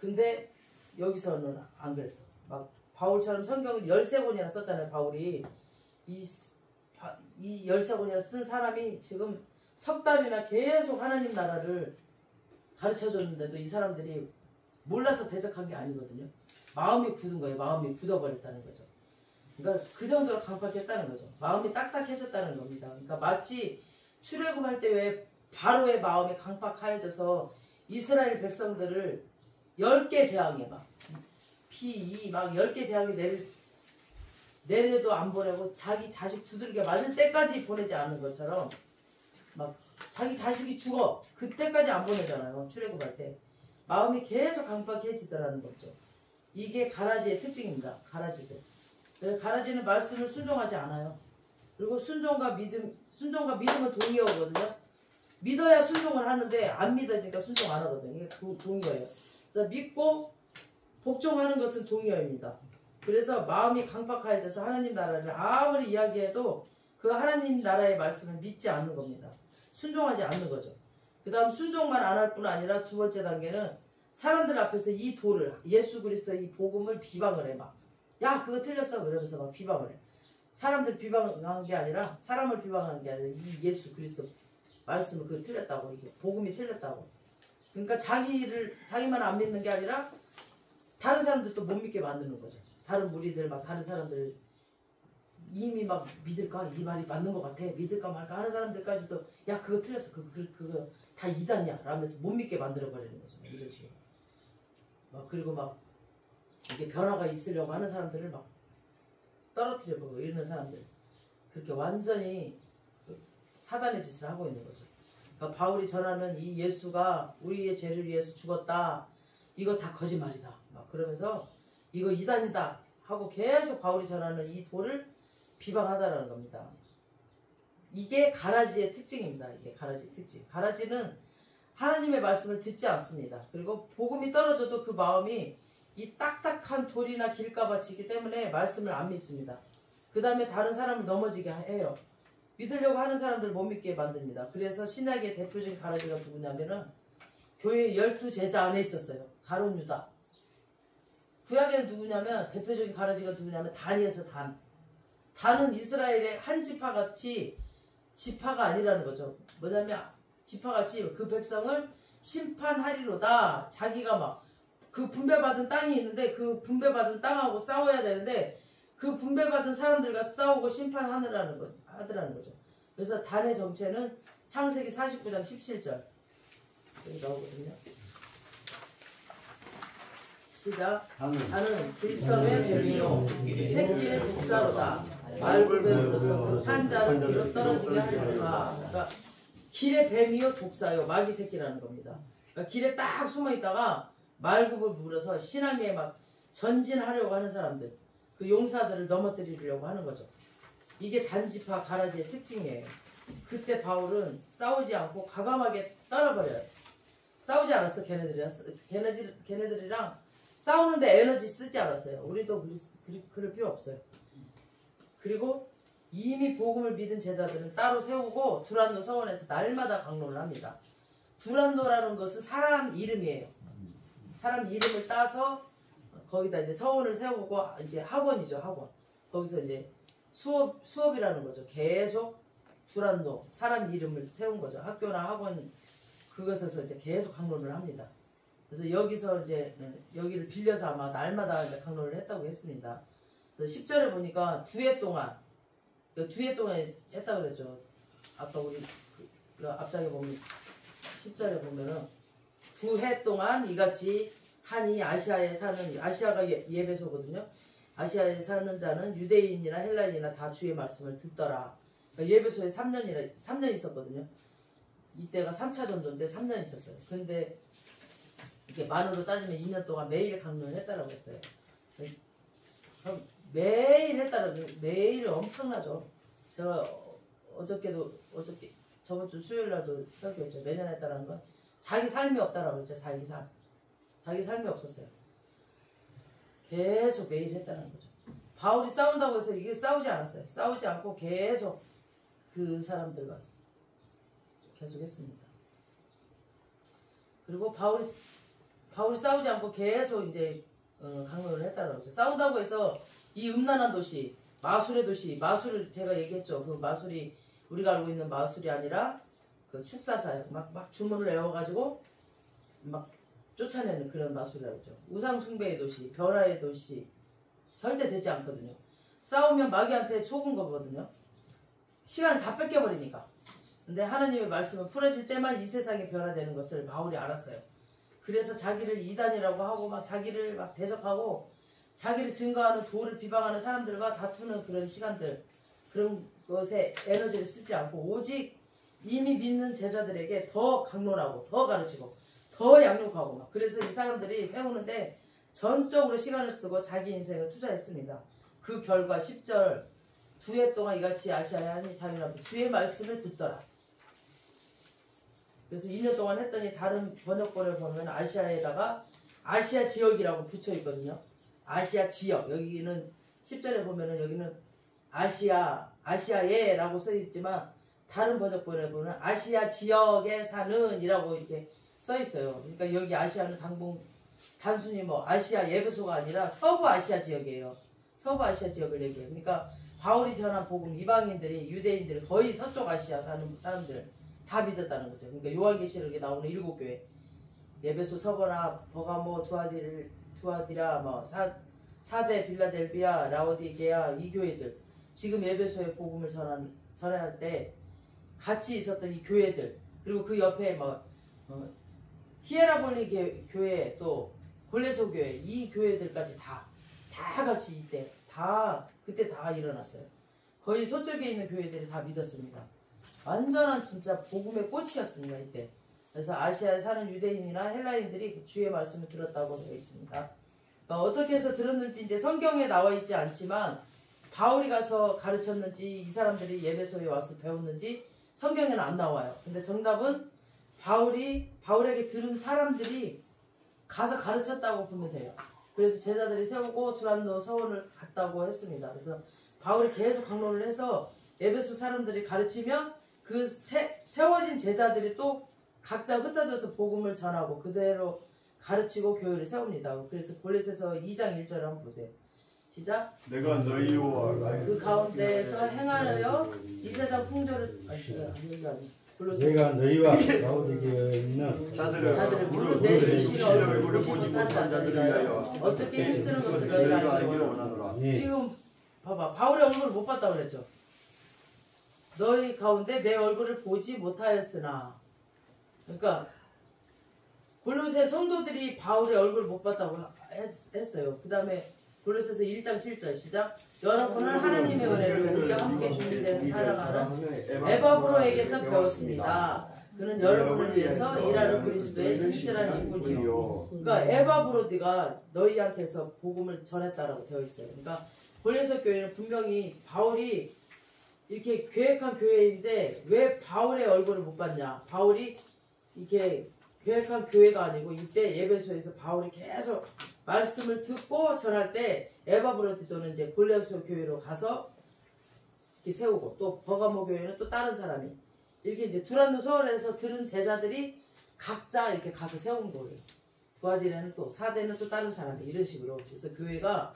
근데 여기서는 안 그랬어. 막 바울처럼 성경을 13권이나 썼잖아요. 바울이 이 13권이나 쓴 사람이 지금 석 달이나 계속 하나님 나라를 가르쳐줬는데도 이 사람들이 몰라서 대적한 게 아니거든요. 마음이 굳은 거예요. 마음이 굳어버렸다는 거죠. 그러니까 그 정도로 강팍했다는 거죠. 마음이 딱딱해졌다는 겁니다. 그러니까 마치 출애굽할 때 왜 바로의 마음이 강팍하여져서 이스라엘 백성들을 10개 재앙에 막 피, 막 10개 재앙이 내려도 안 보내고 자기 자식 두들겨 맞을 때까지 보내지 않은 것처럼 막 자기 자식이 죽어 그때까지 안 보내잖아요. 출애굽할 때 마음이 계속 강팍해지더라는 거죠. 이게 가라지의 특징입니다. 가라지들. 가라지는 말씀을 순종하지 않아요. 그리고 순종과 믿음은 동의어거든요. 믿어야 순종을 하는데 안 믿어지니까 순종 안 하거든요. 이게 동의어예요. 그래서 믿고 복종하는 것은 동의어입니다. 그래서 마음이 강팍해져서 하나님 나라를 아무리 이야기해도 그 하나님 나라의 말씀을 믿지 않는 겁니다. 순종하지 않는 거죠. 그 다음 순종만 안 할 뿐 아니라 두 번째 단계는 사람들 앞에서 이 도를 예수 그리스도의 이 복음을 비방을 해 막. 야 그거 틀렸어 그러면서 막 비방을 해. 사람들 비방한 게 아니라 사람을 비방하는 게 아니라 이 예수 그리스도 말씀을 그거 틀렸다고 이게 복음이 틀렸다고. 그러니까 자기만 안 믿는 게 아니라 다른 사람들도 못 믿게 만드는 거죠. 다른 무리들 막 다른 사람들 이미 막 믿을까 이 말이 맞는 것 같아 믿을까 말까 하는 사람들까지도 야 그거 틀렸어 그거 다 이단이야 라면서 못 믿게 만들어 버리는 거죠. 이런 식으로. 막 그리고 막 이게 변화가 있으려고 하는 사람들을 막 떨어뜨려 보고 이러는 사람들 그렇게 완전히 사단의 짓을 하고 있는 거죠. 그러니까 바울이 전하는 이 예수가 우리의 죄를 위해서 죽었다 이거 다 거짓말이다 막 그러면서 이거 이단이다 하고 계속 바울이 전하는 이 도를 비방하다라는 겁니다. 이게 가라지의 특징입니다. 이게 가라지 특징. 가라지는 하나님의 말씀을 듣지 않습니다. 그리고 복음이 떨어져도 그 마음이 이 딱딱한 돌이나 길가밭이기 때문에 말씀을 안 믿습니다. 그 다음에 다른 사람을 넘어지게 해요. 믿으려고 하는 사람들 못 믿게 만듭니다. 그래서 신약의 대표적인 가라지가 누구냐면은 교회 12제자 안에 있었어요. 가룟 유다. 구약에는 누구냐면 대표적인 가라지가 누구냐면 단이어서 단. 단은 이스라엘의 한 지파같이 지파가 아니라는 거죠. 뭐냐면 지파같이 그 백성을 심판하리로다. 자기가 막 그 분배받은 땅이 있는데 그 분배받은 땅하고 싸워야 되는데 그 분배받은 사람들과 싸우고 심판하더라는 거죠. 그래서 단의 정체는 창세기 49장 17절 여기 나오거든요. 시작. 단은 그리스도의 뱀이요 새끼의 독사로다. 말불뱀으로서 한 자를 뒤로 떨어지게 하리로다. 그러니까 길의 뱀이요 독사요 마귀 새끼라는 겁니다. 그러니까 길에 딱 숨어 있다가 말굽을 물어서 신앙에 막 전진하려고 하는 사람들, 그 용사들을 넘어뜨리려고 하는 거죠. 이게 단지파 가라지의 특징이에요. 그때 바울은 싸우지 않고 과감하게 떠나버려요. 싸우지 않았어. 걔네들이랑 싸우는데 에너지 쓰지 않았어요. 우리도 그럴 필요 없어요. 그리고 이미 복음을 믿은 제자들은 따로 세우고 두란노 서원에서 날마다 강론을 합니다. 두란노라는 것은 사람 이름이에요. 사람 이름을 따서 거기다 이제 서원을 세우고 이제 학원이죠. 학원. 거기서 이제 수업이라는 거죠. 계속 두란노 사람 이름을 세운 거죠. 학교나 학원 그것에서 이제 계속 강론을 합니다. 그래서 여기서 이제 여기를 빌려서 아마 날마다 이제 강론을 했다고 했습니다. 그래서 10절에 보니까 2해 동안 했다고 그랬죠. 아까 우리 그 앞장에 보면 10절에 보면은 2해 동안 이같이 한이 아시아에 사는 아시아가 예배소거든요. 아시아에 사는 자는 유대인이나 헬라인이나 다 주의 말씀을 듣더라. 그러니까 예배소에 3년 있었거든요. 이때가 3차 전도인데 3년 있었어요. 그런데 이렇게 만으로 따지면 2년 동안 매일 강론을 했다라고 했어요. 그럼 매일 했다라고 매일 엄청나죠. 제가 어저께 저번 주 수요일 날도 설교했죠. 매년 했다라는 건 자기 삶이 없다라고 했죠. 자기 삶이 없었어요. 계속 매일 했다는 거죠. 바울이 싸운다고 해서 이게 싸우지 않았어요. 싸우지 않고 계속 그 사람들과 계속 했습니다. 그리고 바울이 싸우지 않고 계속 이제 강론을 했다는 거죠. 싸운다고 해서 이 음란한 도시, 마술의 도시, 마술을 제가 얘기했죠. 그 마술이 우리가 알고 있는 마술이 아니라 그 축사사예요. 막 주문을 외워가지고 막 쫓아내는 그런 마술이라고 하죠. 우상 숭배의 도시, 변화의 도시 절대 되지 않거든요. 싸우면 마귀한테 속은 거거든요. 시간을 다 뺏겨버리니까. 근데 하나님의 말씀을 풀어질 때만 이 세상이 변화되는 것을 바울이 알았어요. 그래서 자기를 이단이라고 하고 막 자기를 막 대적하고 자기를 증거하는 도를 비방하는 사람들과 다투는 그런 시간들, 그런 것에 에너지를 쓰지 않고 오직 이미 믿는 제자들에게 더 강론하고 더 가르치고 더 양육하고 막 그래서 이 사람들이 세우는데 전적으로 시간을 쓰고 자기 인생을 투자했습니다. 그 결과 10절 2해 동안 이같이 아시아에 하니 자기는 주의 말씀을 듣더라. 그래서 2년 동안 했더니 다른 번역본을 보면 아시아에다가 아시아 지역이라고 붙여 있거든요. 아시아 지역. 여기는 10절에 보면은 여기는 아시아에라고 써 있지만 다른 번역본에 보면 아시아 지역에 사는 이라고 이렇게 써 있어요. 그러니까 여기 아시아는 단순히 뭐 아시아 예배소가 아니라 서부 아시아 지역이에요. 서부 아시아 지역을 얘기해요. 그러니까 바울이 전한 복음 이방인들이 유대인들이 거의 서쪽 아시아 사는 사람들 다 믿었다는 거죠. 그러니까 요한계시록에 나오는 7교회 예배소, 서버나, 버가모, 두아디라, 뭐 사데, 빌라델비아, 라오디게아 이 교회들 지금 예배소에 복음을 전할 때 같이 있었던 이 교회들 그리고 그 옆에 히에라볼리 교회 또 골레소 교회 이 교회들까지 다 같이 그때 다 일어났어요. 거의 서쪽에 있는 교회들이 다 믿었습니다. 완전한 진짜 복음의 꽃이었습니다. 이때. 그래서 아시아에 사는 유대인이나 헬라인들이 그 주의 말씀을 들었다고 되어 있습니다. 그러니까 어떻게 해서 들었는지 이제 성경에 나와 있지 않지만 바울이 가서 가르쳤는지 이 사람들이 예배소에 와서 배웠는지 성경에는 안 나와요. 근데 정답은 바울에게 들은 사람들이 가서 가르쳤다고 보면 돼요. 그래서 제자들이 세우고 두란노 서원을 갔다고 했습니다. 그래서 바울이 계속 강론을 해서 에베소 사람들이 가르치면 그 세워진 제자들이 또 각자 흩어져서 복음을 전하고 그대로 가르치고 교회를 세웁니다. 그래서 골로새서 2장 1절 한번 보세요. 시작. 내가 너희와 그 가운데에서 행하여 이 세상 풍조를 내가 너희와 라오디게에 있는 자들을 무릇 내 육신의 얼굴을 보지 못한 자들을 위하여 어떻게 힘쓰는 것을 너희가 알기를 원하노라. 지금 봐봐, 바울의 얼굴을 못 봤다고 그랬죠. 너희 가운데 내 얼굴을 보지 못하였으나, 그러니까 골로새 성도들이 바울의 얼굴을 못 봤다고 했어요. 그 다음에 골로새서 1장 7절 시작. 여러분은 하나님의 은혜를 우리와 함께 주님된 사랑하는 에바브로에게서 배웠습니다. 그는 여러분을 위해서 일하는 그리스도의 진실한 일꾼이요. 그러니까 에바브로디가 너희한테서 복음을 전했다라고 되어 있어요. 그러니까 골로새 교회는 분명히 바울이 이렇게 계획한 교회인데 왜 바울의 얼굴을 못 봤냐? 바울이 이렇게 계획한 교회가 아니고 이때 예배소에서 바울이 계속 말씀을 듣고 전할 때 에바브로디도는 이제 골로새 교회로 가서 이렇게 세우고 또 버가모 교회는 또 다른 사람이 이렇게 이제 두란노 서울에서 들은 제자들이 각자 이렇게 가서 세운 거예요. 두아디라는 또 사대는 또 다른 사람이 이런 식으로 그래서 교회가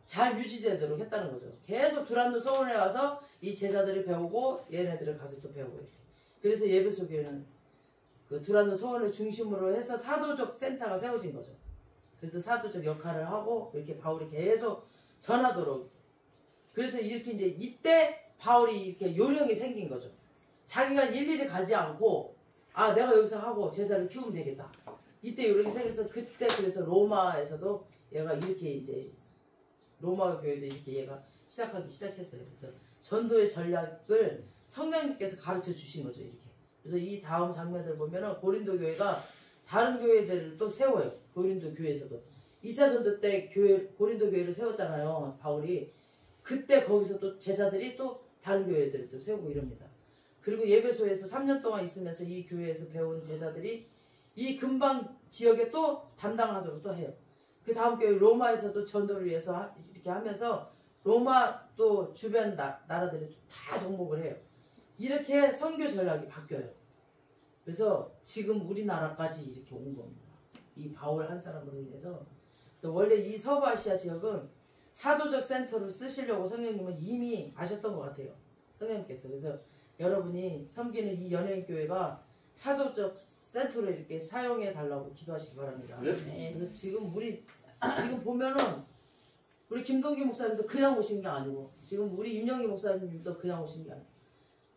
잘 유지되도록 했다는 거죠. 계속 두란노 서울에 와서 이 제자들이 배우고 얘네들을 가서 또 배우고 이렇게. 그래서 예배소 교회는 그 두란노 서울을 중심으로 해서 사도적 센터가 세워진 거죠. 그래서 사도적 역할을 하고 이렇게 바울이 계속 전하도록. 그래서 이렇게 이제 이때 바울이 이렇게 요령이 생긴 거죠. 자기가 일일이 가지 않고 아 내가 여기서 하고 제자를 키우면 되겠다. 이때 이렇게 생겨서 그때 그래서 로마에서도 얘가 이렇게 이제 로마 교회도 이렇게 얘가 시작하기 시작했어요. 그래서 전도의 전략을 성령님께서 가르쳐 주신 거죠, 이렇게. 그래서 이 다음 장면들 보면은 고린도 교회가 다른 교회들을 또 세워요. 고린도 교회에서도 2차 전도 때 고린도 교회를 세웠잖아요, 바울이. 그때 거기서 또 제자들이 또 다른 교회들을 또 세우고 이럽니다. 그리고 예배소에서 3년 동안 있으면서 이 교회에서 배운 제자들이 이 근방 지역에 또 담당하도록 또 해요. 그 다음 교회 로마에서도 전도를 위해서 이렇게 하면서 로마 또 주변 나라들이 다 정복을 해요. 이렇게 선교 전략이 바뀌어요. 그래서 지금 우리나라까지 이렇게 온 겁니다. 이 바울 한 사람으로 인해서. 그래서 원래 이 서부아시아 지역은 사도적 센터를 쓰시려고 성령님은 이미 아셨던 것 같아요. 성령님께서. 그래서 여러분이 섬기는 이 연예인교회가 사도적 센터를 이렇게 사용해 달라고 기도하시기 바랍니다. 네. 그래서 지금 지금 보면은 우리 김동기 목사님도 그냥 오신 게 아니고 지금 우리 임영희 목사님도 그냥 오신 게 아니고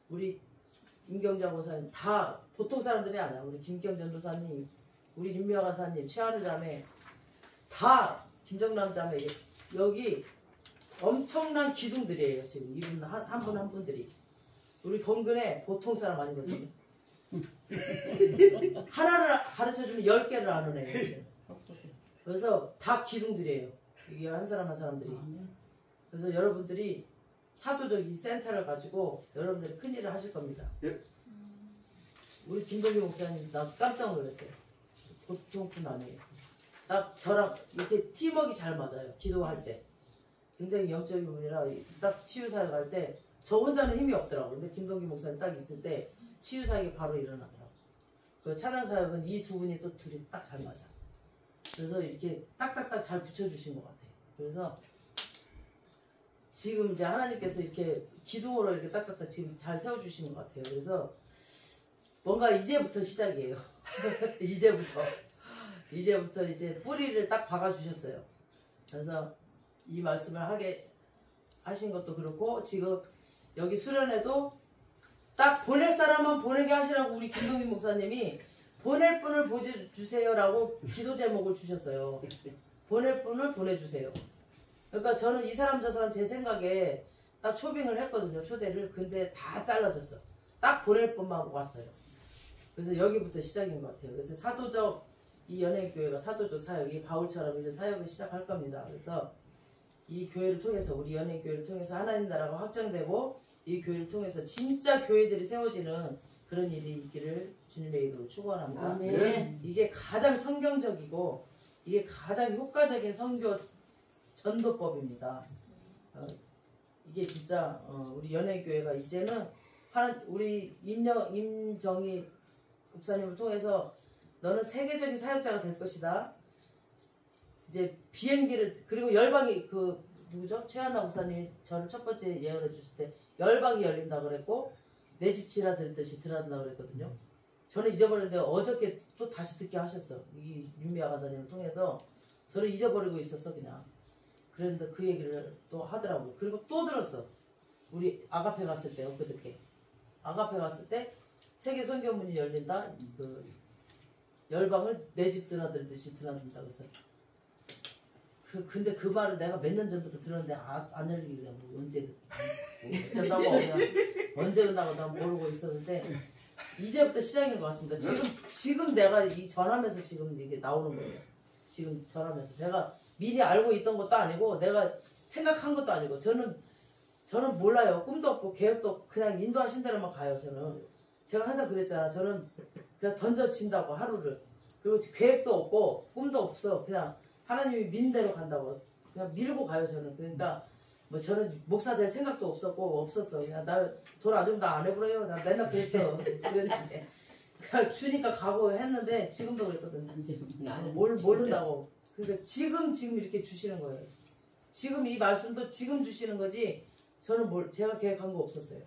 우리 김경자 목사님 다 보통 사람들이 아니야. 우리 김경전 도사님, 우리 윤미아 가사님, 최하루 자매 다 김정남 자매 여기 엄청난 기둥들이에요. 지금 이분 한 분 한 분들이 우리 건근에 보통 사람 아니거든요. 하나를 가르쳐주면 10개를 아는 애예요. 그래서 다 기둥들이에요. 이게 한 사람 한 사람들이. 그래서 여러분들이 사도적 이 센터를 가지고 여러분들이 큰일을 하실 겁니다. 예. 우리 김동기 목사님 나 깜짝 놀랐어요. 보통 분 아니에요. 딱 저랑 이렇게 팀워크가 잘 맞아요. 기도할 때. 굉장히 영적인 분이라 딱 치유사역 할 때 저 혼자는 힘이 없더라고. 근데 김동기 목사님 딱 있을 때 치유사역이 바로 일어나더라고. 그 차장사역은 이 두 분이 또 둘이 딱 잘 맞아. 그래서 이렇게 딱딱딱 잘 붙여주신 것 같아요. 그래서 지금 이제 하나님께서 이렇게 기둥으로 이렇게 딱딱딱 지금 잘 세워주시는 것 같아요. 그래서 뭔가 이제부터 시작이에요. 이제부터 이제 뿌리를 딱 박아주셨어요. 그래서 이 말씀을 하신 것도 그렇고 지금 여기 수련회도 딱 보낼 사람만 보내게 하시라고 우리 김동희 목사님이 보낼 분을 보내주세요라고 기도 제목을 주셨어요. 보낼 분을 보내주세요. 그러니까 저는 이 사람 저 사람 제 생각에 딱 초빙을 했거든요. 초대를. 근데 다 잘라졌어. 딱 보낼 분만 왔어요. 그래서 여기부터 시작인 것 같아요. 그래서 사도적 이 연예인교회가 사도적 사역이 바울처럼 이런 사역을 시작할 겁니다. 그래서 이 교회를 통해서 우리 연예인교회를 통해서 하나님 나라가 확장되고 이 교회를 통해서 진짜 교회들이 세워지는 그런 일이 있기를 주님의 이름으로 축원합니다. 아멘. 이게 가장 성경적이고 이게 가장 효과적인 선교 전도법입니다. 이게 진짜 우리 연예교회가 이제는 우리 임정희 목사님을 통해서 너는 세계적인 사역자가 될 것이다. 이제 비행기를 그리고 열방이 그 누구죠? 최한나 목사님이 저를 첫 번째 예언해 주실 때 열방이 열린다 그랬고 내 집 지라 들듯이 들어간다 그랬거든요. 저는 잊어버렸는데 어저께 또 다시 듣게 하셨어. 이 윤미아 가사님을 통해서 저는 잊어버리고 있었어 그냥. 그런데 그 얘기를 또 하더라고. 그리고 또 들었어. 우리 아가페 갔을 때 엊그저께 아가페 갔을 때 세계 선교문이 열린다. 그 열방을 내 집 드나들듯이 드나든다 그래서 근데 그 말을 내가 몇 년 전부터 들었는데 안 열리길래 뭐 언제 어쩐다고 언제 끝나고 난 모르고 있었는데 이제부터 시작인 것 같습니다. 지금 내가 이 전하면서 지금 이게 나오는 거예요. 지금 전하면서 제가 미리 알고 있던 것도 아니고 내가 생각한 것도 아니고 저는 몰라요. 꿈도 없고 계획도 없고 그냥 인도하신 대로만 가요. 저는 제가 항상 그랬잖아. 저는 그냥 던져진다고 하루를 그리고 계획도 없고 꿈도 없어. 그냥 하나님이 민 대로 간다고 그냥 밀고 가요. 저는 그러니까 뭐 저는 목사 될 생각도 없었어. 그냥 나 돈 안 주면 나 안 해보래요. 나 맨날 그랬어. 그랬는데 그냥 주니까 가고 했는데 지금도 그랬거든. 모른다고. 그러니까 지금 이렇게 주시는 거예요. 지금 이 말씀도 지금 주시는 거지. 저는 제가 계획한 거 없었어요.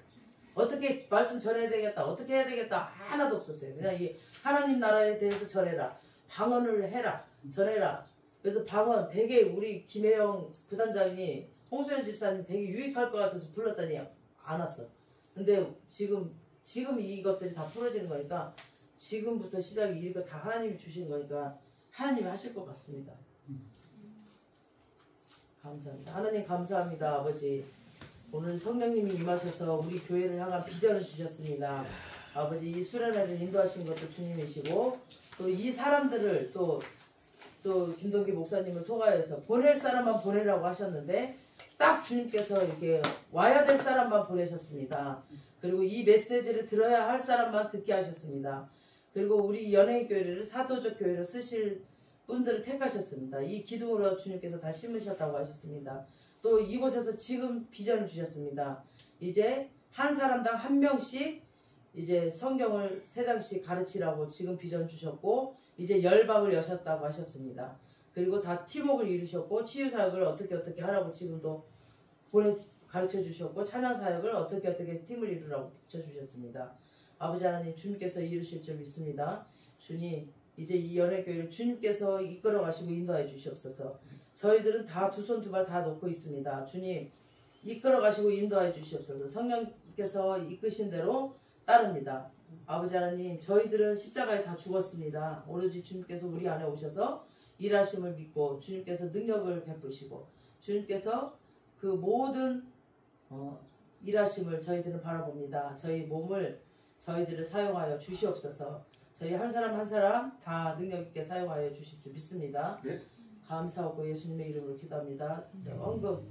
어떻게 말씀 전해야 되겠다. 어떻게 해야 되겠다. 하나도 없었어요. 그냥 이 하나님 나라에 대해서 전해라. 방언을 해라. 전해라. 그래서 방언 되게 우리 김혜영 부단장이 홍수연 집사님 되게 유익할 것 같아서 불렀더니 안 왔어. 근데 지금 이것들이 다 풀어지는 거니까 지금부터 시작이 이거 다 하나님이 주신 거니까 하나님이 하실 것 같습니다. 감사합니다. 하나님 감사합니다. 아버지 오늘 성령님이 임하셔서 우리 교회를 향한 비전을 주셨습니다. 아버지 이 수련회를 인도하신 것도 주님이시고 또 이 사람들을 또 김동기 목사님을 통하여서 보낼 사람만 보내라고 하셨는데 딱 주님께서 이렇게 와야 될 사람만 보내셨습니다. 그리고 이 메시지를 들어야 할 사람만 듣게 하셨습니다. 그리고 우리 연예인교회를 사도적 교회로 쓰실 분들을 택하셨습니다. 이 기둥으로 주님께서 다 심으셨다고 하셨습니다. 또 이곳에서 지금 비전을 주셨습니다. 이제 한 사람당 한 명씩 이제 성경을 3장씩 가르치라고 지금 비전 주셨고 이제 열방을 여셨다고 하셨습니다. 그리고 다 팀웍을 이루셨고 치유사역을 어떻게 하라고 지금도 가르쳐 주셨고 찬양사역을 어떻게 팀을 이루라고 가르쳐 주셨습니다. 아버지 하나님 주님께서 이루실 줄 믿습니다. 주님 이제 이 연예교회를 주님께서 이끌어 가시고 인도해 주시옵소서. 저희들은 다 두 손 두 발 다 놓고 있습니다. 주님 이끌어 가시고 인도해 주시옵소서. 성령께서 이끄신 대로 따릅니다. 아버지 하나님 저희들은 십자가에 다 죽었습니다. 오로지 주님께서 우리 안에 오셔서 일하심을 믿고 주님께서 능력을 베푸시고 주님께서 그 모든 일하심을 저희들은 바라봅니다. 저희 몸을 저희들을 사용하여 주시옵소서. 저희 한 사람 한 사람 다 능력 있게 사용하여 주실 줄 믿습니다. 네. 감사하고 예수님의 이름으로 기도합니다. 언급